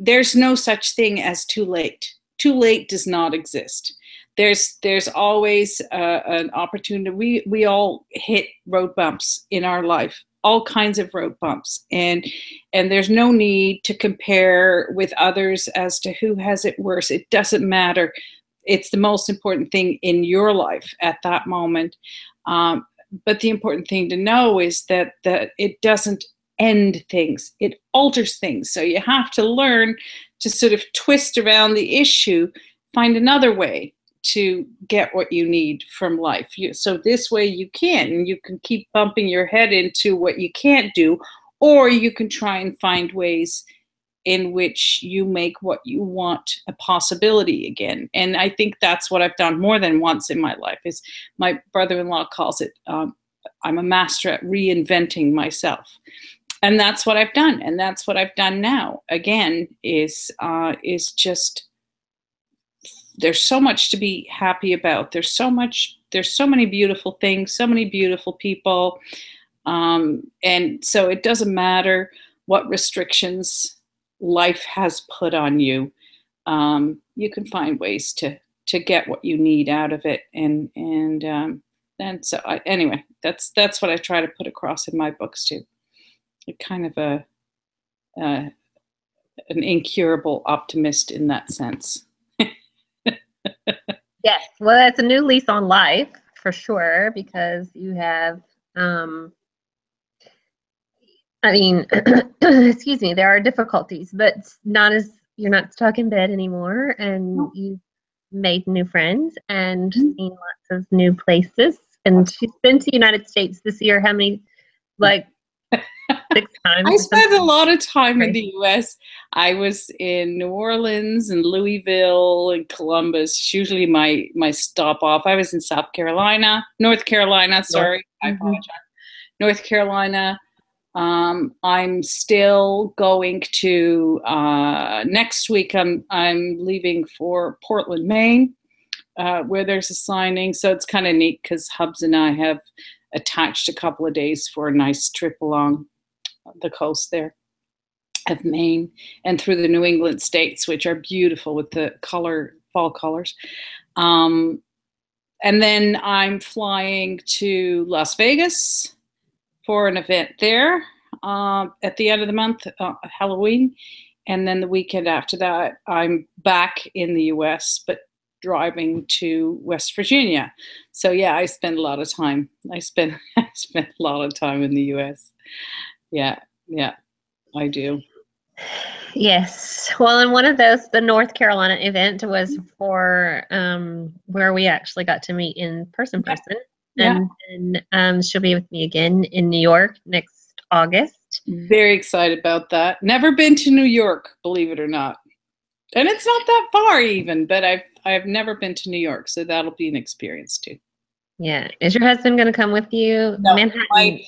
there's no such thing as too late. Too late does not exist. There's always an opportunity. We all hit road bumps in our life, all kinds of road bumps, and there's no need to compare with others as to who has it worse. It doesn't matter. It's the most important thing in your life at that moment. But the important thing to know is that it doesn't end things. It alters things. So you have to learn to sort of twist around the issue, find another way to get what you need from life. So this way you can keep bumping your head into what you can't do, or you can try and find ways in which you make what you want a possibility again. And I think that's what I've done more than once in my life. Is my brother-in-law calls it, I'm a master at reinventing myself. And that's what I've done. And that's what I've done now. Again, is just, there's so much to be happy about. There's so many beautiful things, so many beautiful people. And so it doesn't matter what restrictions life has put on you. you can find ways to get what you need out of it. And so anyway, that's what I try to put across in my books too. Kind of an incurable optimist in that sense. Yes, well, that's a new lease on life for sure, because you have, I mean, excuse me, there are difficulties, but you're not stuck in bed anymore, and you've made new friends and seen lots of new places. And she's been to the United States this year. How many, like 6 times? I spent a lot of time in the U.S. I was in New Orleans and Louisville and Columbus. It's usually my stop off. I was in North Carolina. Sorry, I apologize. North Carolina. I'm still going to next week. I'm leaving for Portland, Maine, where there's a signing. So it's kind of neat because Hubs and I have attached a couple of days for a nice trip along the coast there of Maine and through the New England states, which are beautiful with the fall colors. And then I'm flying to Las Vegas for an event there at the end of the month, Halloween. And then the weekend after that, I'm back in the US, but driving to West Virginia. So yeah, I spend a lot of time. I spend a lot of time in the US. Yeah, I do. Yes. Well, and one of those, the North Carolina event was for where we actually got to meet in person. Yeah. And she'll be with me again in New York next August. Very excited about that. Never been to New York, believe it or not. And it's not that far even, but I've never been to New York, so that'll be an experience too. Yeah. Is your husband going to come with you? No, Manhattan.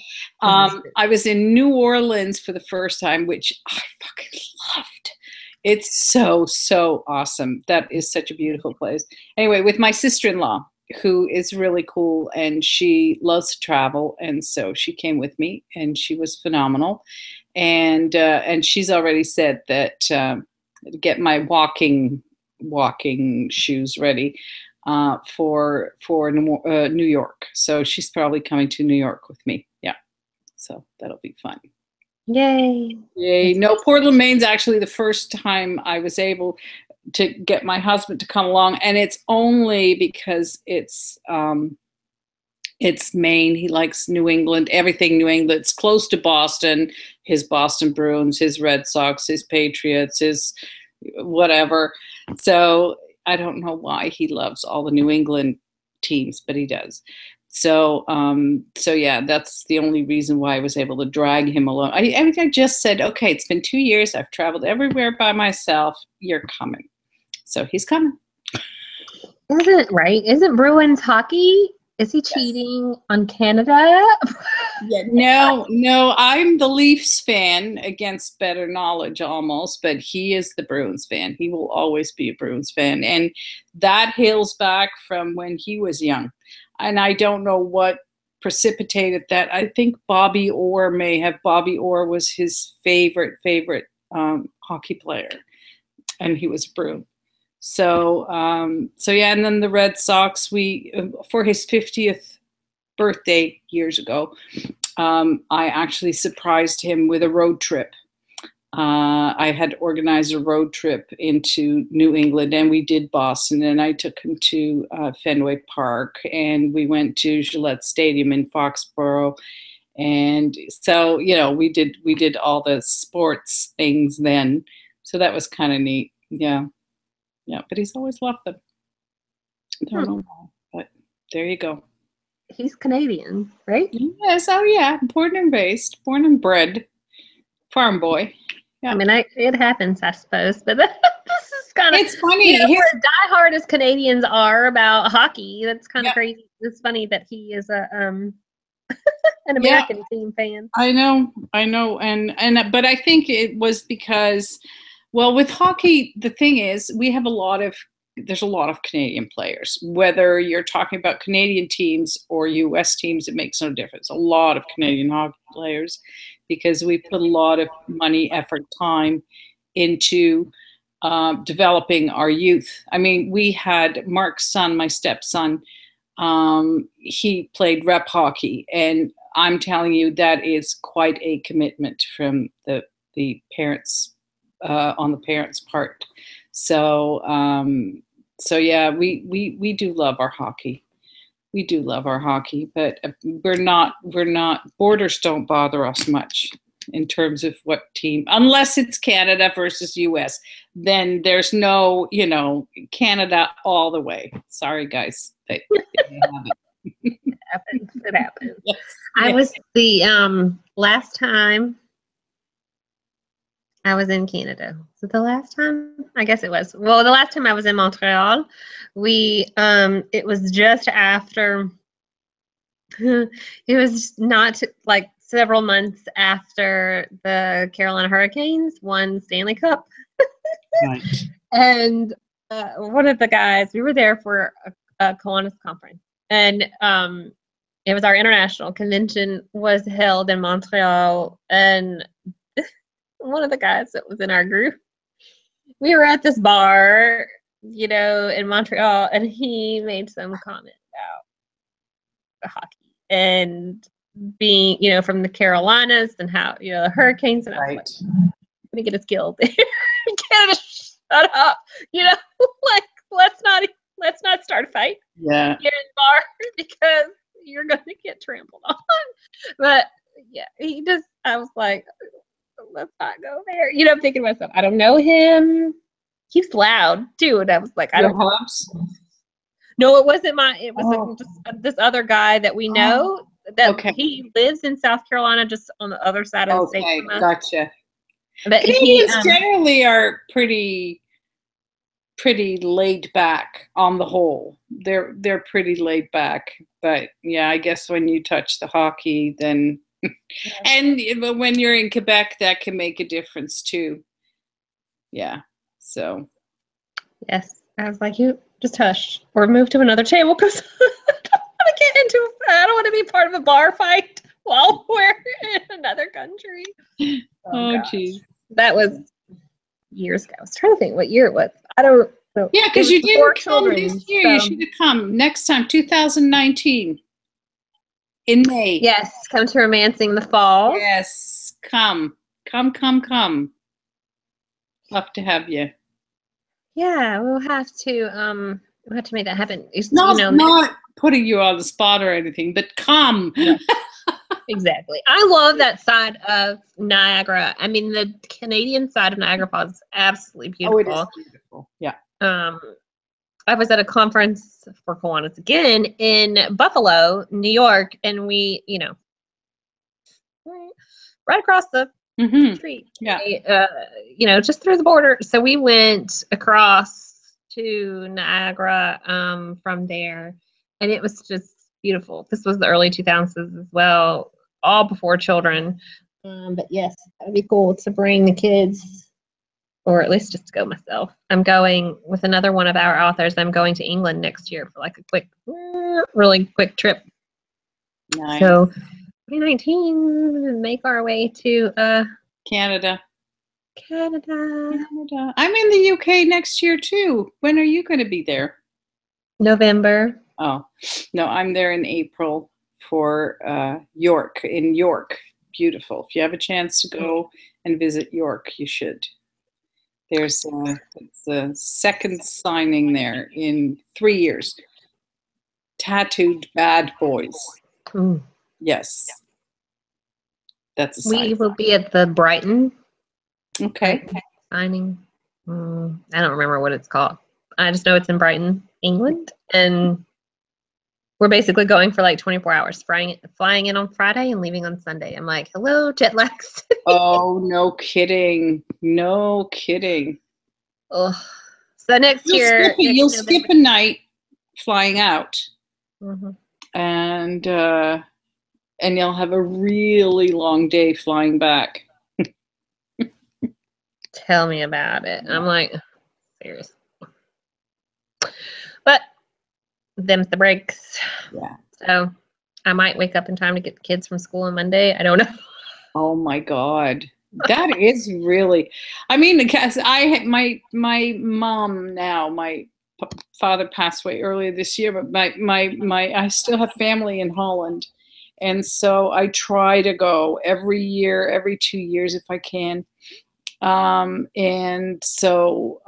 I was in New Orleans for the first time, which I fucking loved. It's so awesome. That is such a beautiful place. Anyway, with my sister-in-law, who is really cool, and she loves to travel, and so she came with me, and she was phenomenal. And she's already said that get my walking shoes ready for New York. So she's probably coming to New York with me. Yeah, so that'll be fun. Yay! No, Portland, Maine's actually the first time I was able to get my husband to come along, and it's only because it's Maine. He likes New England, everything New England. It's close to Boston, his Boston Bruins, his Red Sox, his Patriots, his whatever. So I don't know why he loves all the New England teams, but he does. So yeah, that's the only reason why I was able to drag him along. I just said, okay, it's been 2 years. I've traveled everywhere by myself. You're coming. So he's coming. Isn't Bruins hockey? Is he cheating on Canada? Yeah, no, I'm the Leafs fan against better knowledge almost, but he is the Bruins fan. He will always be a Bruins fan. And that hails back from when he was young. And I don't know what precipitated that. I think Bobby Orr was his favorite hockey player. And he was a Bruin. So yeah, and then the Red Sox, for his 50th birthday years ago, I actually surprised him with a road trip. I had organized a road trip into New England, and we did Boston, and I took him to Fenway Park, and we went to Gillette Stadium in Foxborough. And so, we did all the sports things then. So that was kind of neat. Yeah. Yeah, but he's always loved them. I don't know why, but there you go. He's Canadian, right? Yes. Oh, yeah. Born and bred, farm boy. Yeah. I mean, it happens, I suppose. But this is kind of. It's funny. As diehard as Canadians are about hockey, that's kind of crazy. It's funny that he is an American team fan. I know, and but I think it was because. Well, with hockey, the thing is, there's a lot of Canadian players. Whether you're talking about Canadian teams or U.S. teams, it makes no difference. A lot of Canadian hockey players, because we put a lot of money, effort, time into developing our youth. I mean, we had Mark's son, my stepson, he played rep hockey, and I'm telling you, that is quite a commitment from the parents, on the parents' part. So, so yeah, we do love our hockey. We do love our hockey, but we're not, borders don't bother us much in terms of what team, unless it's Canada versus US, then there's no, you know, Canada all the way. Sorry, guys. It happens. It happens. Yes. I was the last time I was in Canada. Was it the last time? I guess it was. Well, the last time I was in Montreal, it was just after, it was not like several months after the Carolina Hurricanes won Stanley Cup. Right. And one of the guys, we were there for a Kiwanis conference, and it was our international convention was held in Montreal, and one of the guys that was in our group, we were at this bar, you know, in Montreal, and he made some comment about hockey and being, you know, from the Carolinas and how, you know, the Hurricanes, and I was like, I'm gonna get us killed there. Canada, shut up, you know, like let's not start a fight. Yeah. Here in the bar, because you're gonna get trampled on. But yeah, I was like, let's not go there. You know, I'm thinking to myself, I don't know him. He's loud too, and I was like, I don't know. No, it wasn't it was just this other guy that we know that he lives in South Carolina, just on the other side of the state. Okay, gotcha. But Canadians generally are pretty laid back on the whole. They're pretty laid back, but yeah, I guess when you touch the hockey, then and when you're in Quebec, that can make a difference too. Yeah. So. Yes, I was like, you just hush or move to another table, because I don't want to be part of a bar fight while we're in another country. Oh, geez. That was years ago. I was trying to think what year it was. I don't know. Yeah, because you didn't come this year. So. You should have come next time, 2019. In May. Yes, come to Romancing the Fall. Yes, come. Love to have you. Yeah, we'll have to make that happen. Not putting you on the spot or anything, but come. Yes, exactly. I love that side of Niagara. I mean, the Canadian side of Niagara Falls is absolutely beautiful. Oh, it is beautiful. Yeah. I was at a conference for Kiwanis again in Buffalo, New York, and we, you know, right across the street. Yeah. You know, just through the border. So we went across to Niagara from there, and it was just beautiful. This was the early 2000s as well, all before children. But yes, that'd be cool to bring the kids, or at least just to go myself. I'm going with another one of our authors. I'm going to England next year for like a really quick trip. Nice. So 2019, make our way to Canada. I'm in the UK next year too. When are you going to be there? November. Oh, no, I'm there in April for York. In York. Beautiful. If you have a chance to go and visit York, you should. There's a second signing there in 3 years. Tattooed Bad Boys. Mm. Yes. That's a sign. We will be at the Brighton. Okay. Signing. I don't remember what it's called. I just know it's in Brighton, England. And we're basically going for like 24 hours, flying in on Friday and leaving on Sunday. I'm like, hello, jet lags. Oh, no kidding. No kidding. Oh, so next year. You'll skip a night flying out. Mm-hmm. And you'll have a really long day flying back. Tell me about it. I'm like, seriously. But them's the breaks. Yeah. So I might wake up in time to get the kids from school on Monday. I don't know. Oh my God. That is really, I mean, because my mom now, my father passed away earlier this year, but I still have family in Holland. And so I try to go every year, every 2 years if I can. And so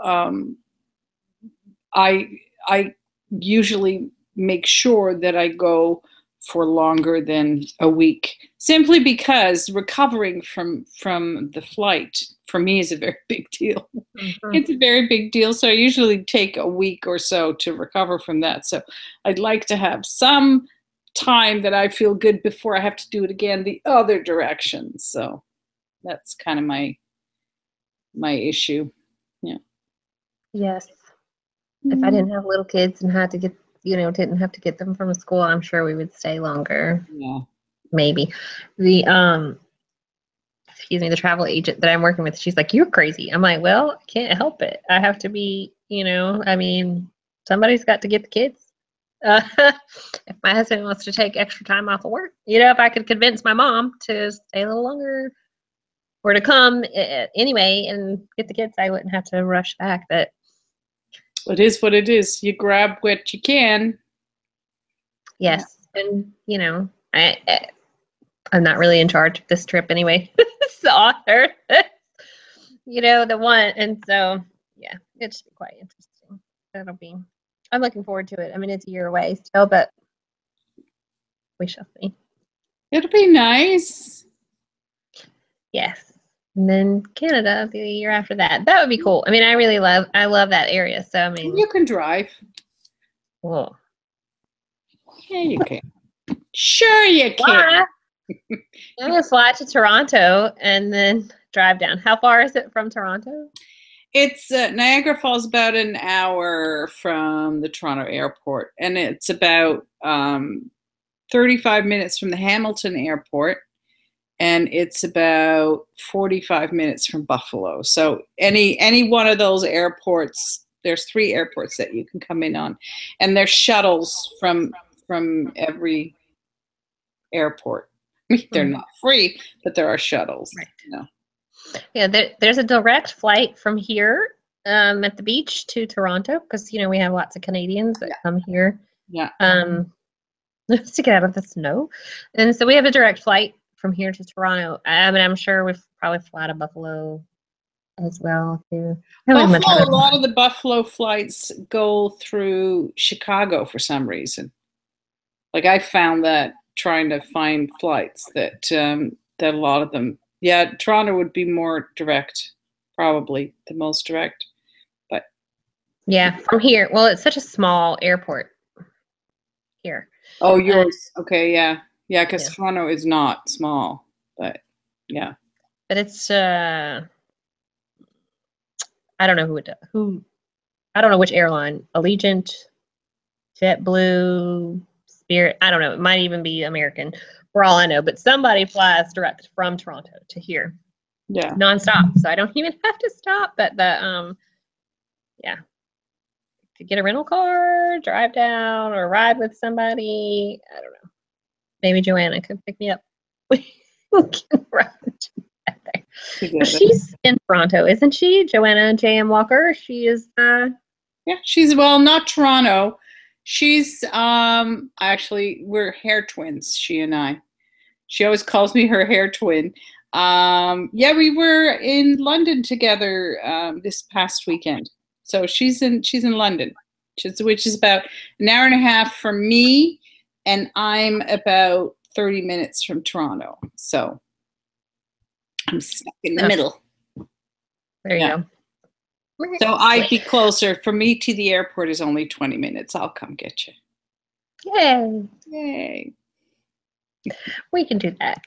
I usually make sure that I go for longer than a week, simply because recovering from the flight for me is a very big deal. Mhm. It's a very big deal. So I usually take a week or so to recover from that. So I'd like to have some time that I feel good before I have to do it again the other direction. So that's kind of my issue. Yeah. Yes. If I didn't have little kids and had to get, didn't have to get them from school, I'm sure we would stay longer. Yeah. Maybe. The excuse me, the travel agent that I'm working with, she's like, "You're crazy." I'm like, "Well, I can't help it. I have to be, I mean, somebody's got to get the kids." If my husband wants to take extra time off of work, if I could convince my mom to stay a little longer or to come anyway and get the kids, I wouldn't have to rush back. But it is what it is. You grab what you can. yes, and I'm not really in charge of this trip anyway. It's the author, the one, and so yeah, it should be quite interesting. I'm looking forward to it. I mean, it's a year away still, but we shall see. It'll be nice. Yes. And then Canada the year after that. That would be cool. I mean, I love that area. So, I mean, You can drive. Well, Yeah, you can. Sure you can. I'm going to fly to Toronto and then drive down. How far is it from Toronto? It's Niagara Falls about an hour from the Toronto airport, and it's about 35 minutes from the Hamilton airport, and it's about 45 minutes from Buffalo. So any one of those airports, there's 3 airports that you can come in on, and there's shuttles from every airport. I mean, they're not free, but there are shuttles. Right. Yeah, there's a direct flight from here at the beach to Toronto because we have lots of Canadians that come here. Yeah. To get out of the snow, and so we have a direct flight from here to Toronto. I mean, I'm sure we've probably fly to Buffalo as well too. Buffalo, a lot of the Buffalo flights go through Chicago for some reason. Like I found that trying to find flights that a lot of them. Yeah, Toronto would be more direct, probably the most direct. But yeah, from here. Well, it's such a small airport here. Oh, yours. Okay, yeah. Yeah, because Toronto is not small, but yeah. But it's I don't know I don't know which airline. Allegiant, JetBlue, Spirit. I don't know. It might even be American for all I know, but somebody flies direct from Toronto to here. Yeah. Nonstop. So I don't even have to stop. But to get a rental car, drive down, or ride with somebody. I don't know. Maybe Joanna could pick me up. We can ride there. She's in Toronto, isn't she? Joanna J.M. Walker. She is. Yeah, she's not Toronto. She's actually we're hair twins. She and I. She always calls me her hair twin. Yeah, we were in London together this past weekend. So she's in London, which is about an hour and a half from me, and I'm about 30 minutes from Toronto. So I'm stuck in the middle. There you go. So I'd be closer. For me to the airport is only 20 minutes. I'll come get you. Yay. Yay. We can do that.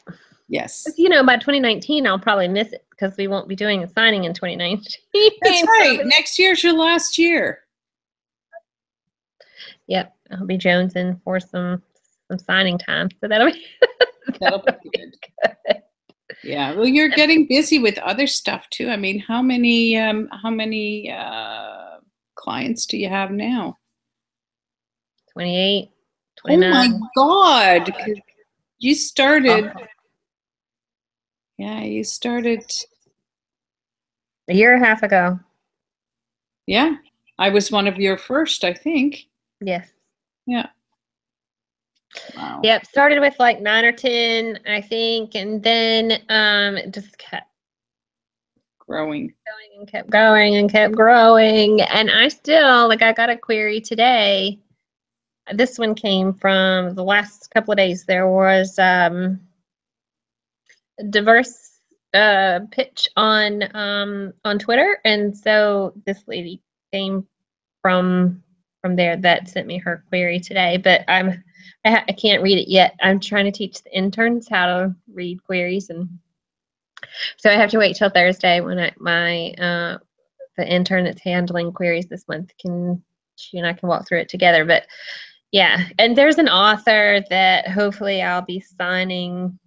Yes. By 2019, I'll probably miss it because we won't be doing a signing in 2019. That's right. Next year's your last year. Yep. I'll be jonesing for some signing time. So that'll be good. Yeah. Well, you're getting busy with other stuff too. I mean, how many clients do you have now? 28, 29. Oh my God. You started Yeah, you started. A year and a half ago. Yeah, I was one of your first, I think. Yes. Yeah. Wow. Yep. Started with like 9 or 10, I think, and then it just kept growing. Going and kept going and kept growing. And I still, like, I got a query today. This one came from the last couple of days. There was a diverse pitch on Twitter, and so this lady came from there that sent me her query today. But I can't read it yet. I'm trying to teach the interns how to read queries, and so I have to wait till Thursday when the intern that's handling queries this month she and I can walk through it together. But yeah, and there's an author that hopefully I'll be signing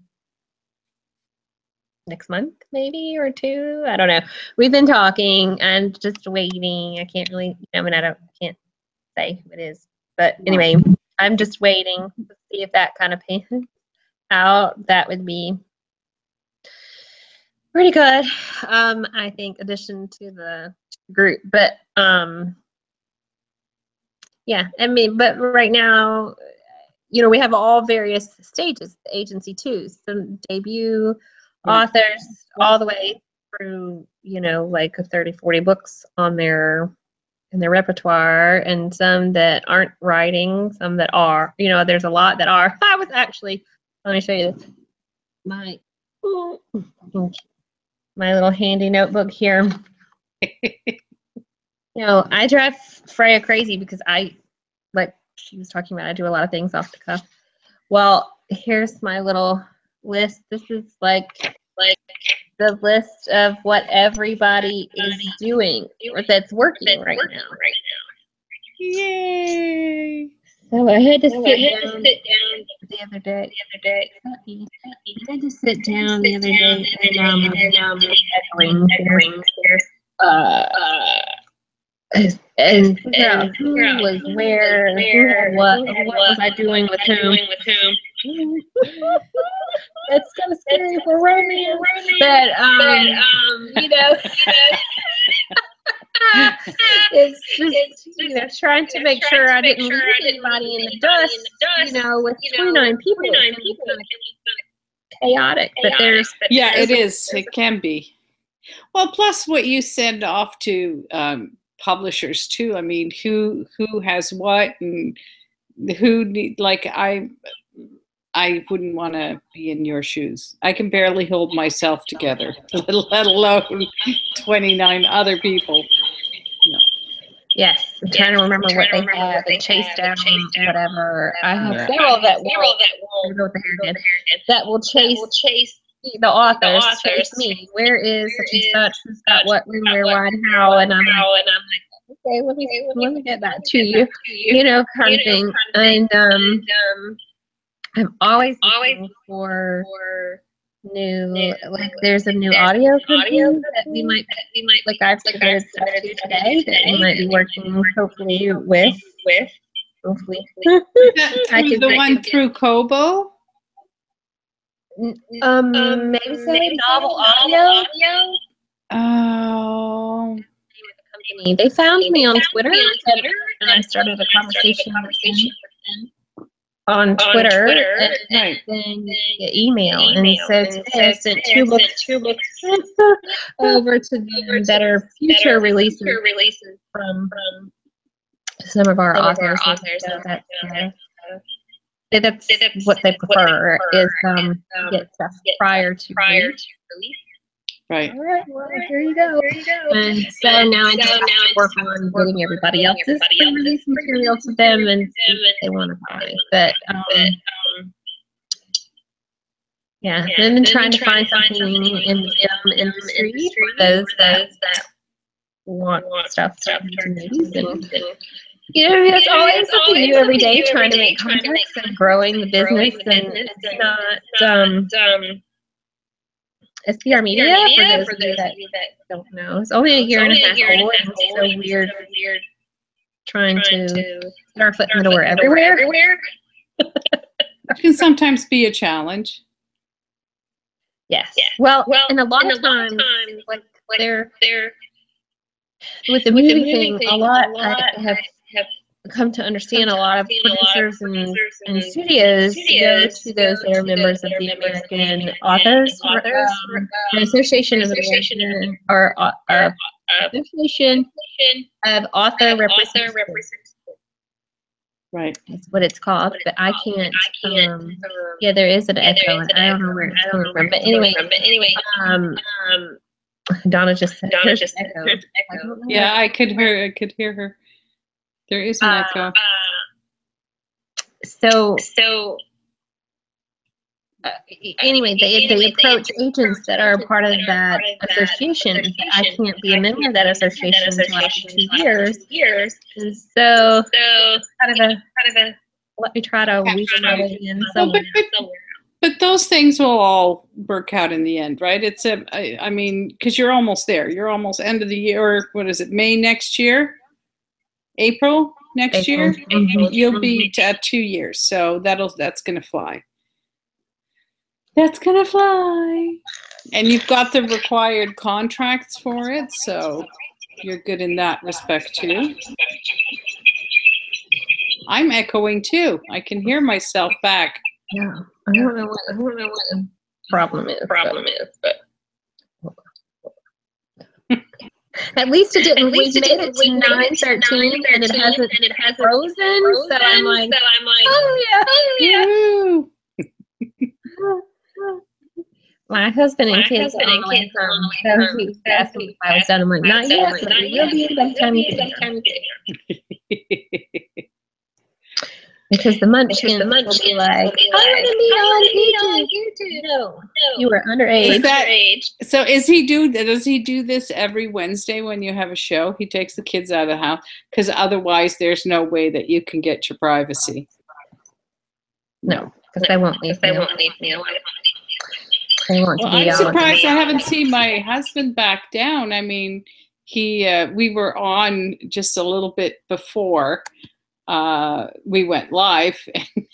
next month, maybe, or 2. I don't know. We've been talking and just waiting. I can't really, I mean, can't say who it is. But anyway, I'm just waiting to see if that kind of pans out. That would be pretty good. I think addition to the group. But yeah, I mean, but right now, we have all various stages, the agency too. Some debut authors all the way through, like 30, 40 books in their repertoire, and some that aren't writing, some that are, there's a lot that are. I was actually, let me show you this. My little handy notebook here. I drive Freya crazy because like she was talking about, I do a lot of things off the cuff. Well, here's my little list. This is like the list of what everybody is doing or that's working right now. Yay! So I had to sit down the other day. I had to sit down the other day and figure out who was where, who had what was I doing with whom. That's kind of scary for romance, but it's just trying to make sure I didn't leave anybody in the dust. With 29 people, it's kind of chaotic. But it is. It can be. Well, plus what you send off to publishers too. I mean, who has what, and who need, like I wouldn't want to be in your shoes. I can barely hold myself together, let alone 29 other people. No. Yes, I'm trying to remember what they have. They chase down whatever. I have several that will chase the authors. Chase me. Where is such and such? Who's got what? When? Where? Why? And how? And I'm like, okay, let me get that to you. Kind of thing. And I'm always looking for new, like there's a new audio company that we might like I've submitted stuff to today that we might be working hopefully with. Hopefully. The one through Kobo? Maybe say Novel Audio. Oh. They found me on Twitter, and I started a conversation with them on Twitter, and then email. And so today I sent two books over to them that are future releases from some of our authors. That's what they prefer is get stuff prior to release. Right. All right. Well, here you go. And so now I just have to work on getting everybody else's release material to them and see if they want to buy. But yeah, and then trying to find something in the film industry for those that want stuff to movies. And it's always something new every day, trying to make contacts and growing the business. And it's not. SPR Media, for those of you that don't know, it's only a year and a half old, and it's so weird trying to get our foot in the door everywhere. It can sometimes be a challenge. Yes. Well, and a lot of times, like they're with the movie thing, a lot I have come to understand. A lot of producers and studios go to those that are members of the American Authors Association of American or Association of Author Representatives. Right. That's what it's called, but I can't. Yeah, there is an echo, and I don't know where it's coming from. But anyway, Donna just said there's an echo. Yeah, I could hear her. There is an echo. So anyway, they approach agents that are part of that association. I can't be a member of that association until after 2 years. And so kind of a let me try to weave my way in somewhere. But those things will all work out in the end, right? I mean, because you're almost there. You're almost end of the year. What is it? May next year? April next year? Mm-hmm. You'll be at 2 years. So that's going to fly. That's going to fly. And you've got the required contracts for it. So you're good in that respect too. I'm echoing too. I can hear myself back. Yeah, I don't know what the problem is. But at least it didn't. We made it to 9:13 and it hasn't frozen. So I'm like, oh yeah. My husband and kids are on the way home, so he asked me if I was done. I'm like, not yet, but we will be by the time you get here. Because the munchkin will be like, I'm going to be on YouTube. No, you were underage. So does he do this every Wednesday when you have a show? He takes the kids out of the house? Because otherwise there's no way that you can get your privacy. No, because they won't leave me alone. I'm surprised I haven't seen my husband back down. I mean, we were on just a little bit before we went live, and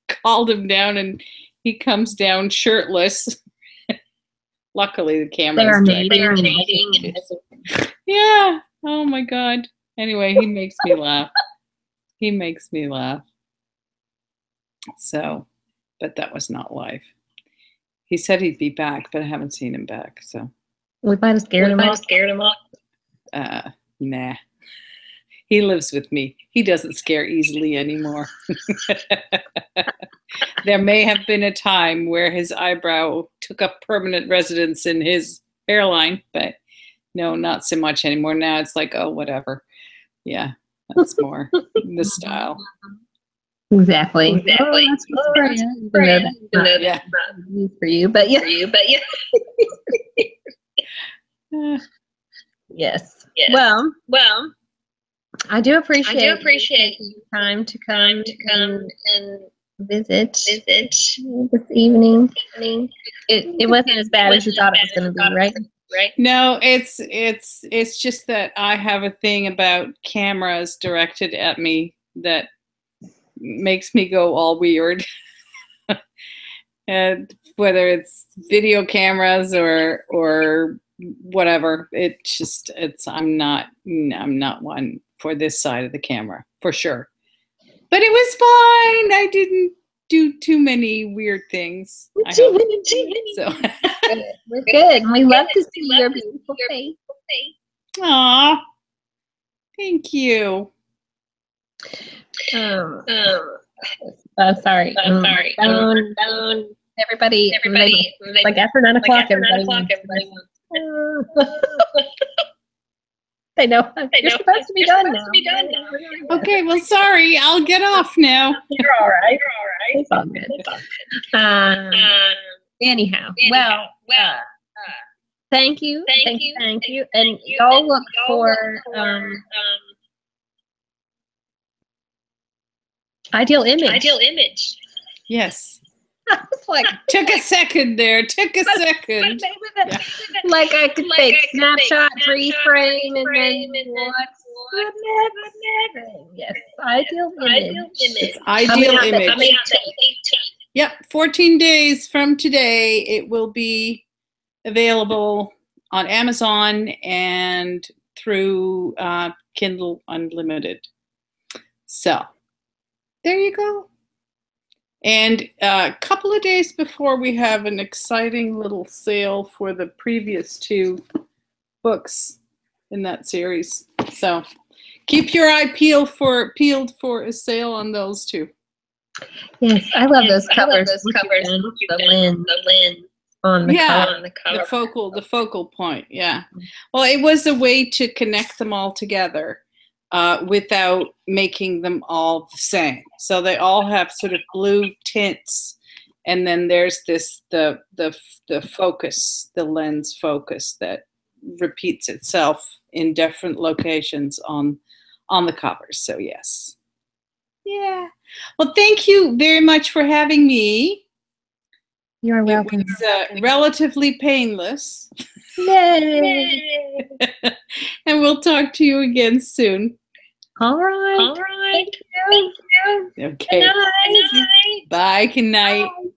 called him down, and he comes down shirtless. Luckily, the camera. They're mating. Yeah. Oh my God. Anyway, he makes me laugh. So, but that was not live. He said he'd be back, but I haven't seen him back. So we might have scared him off. Nah. He lives with me. He doesn't scare easily anymore. There may have been a time where his eyebrow took up permanent residence in his hairline, but no, not so much anymore. Now it's like, oh, whatever. Yeah, that's more the style. Exactly. Oh, that's Freya. Yeah. For you, but yeah. Yes. Well. I do appreciate taking time to come and visit this evening. It wasn't as bad as you thought it was going to be, right? No, it's just that I have a thing about cameras directed at me that makes me go all weird. And whether it's video cameras or whatever, I'm not one for this side of the camera, for sure. But it was fine. I didn't do too many weird things. So we're good. We love to see your beautiful face. Aw, thank you. I'm sorry. Everybody, like after 9 o'clock, everybody. They know. You're supposed to be done now. Okay, well, sorry. I'll get off now. You're all right. It's all good. Anyhow, well, thank you. And y'all look for Ideal Image. Yes. I was like, took a second there. Yeah. Like I could take snapshot, freeze frame, and then what's the next thing? Yes, Ideal Image. It's Ideal Image. Yep, 14 days from today, it will be available on Amazon and through Kindle Unlimited. So there you go. And a couple of days before, we have an exciting little sale for the previous 2 books in that series. So keep your eye peeled for a sale on those 2. Yes, I love those covers. The lens on the cover. The focal point. Yeah. Well, it was a way to connect them all together without making them all the same. So they all have sort of blue tints, and then there's the focus, the lens focus that repeats itself in different locations on the covers. So yes. Yeah. Well, thank you very much for having me. You're welcome. It was relatively painless. Yay! And we'll talk to you again soon. All right. Thank you. Okay. Good night. Bye. Good night. Bye.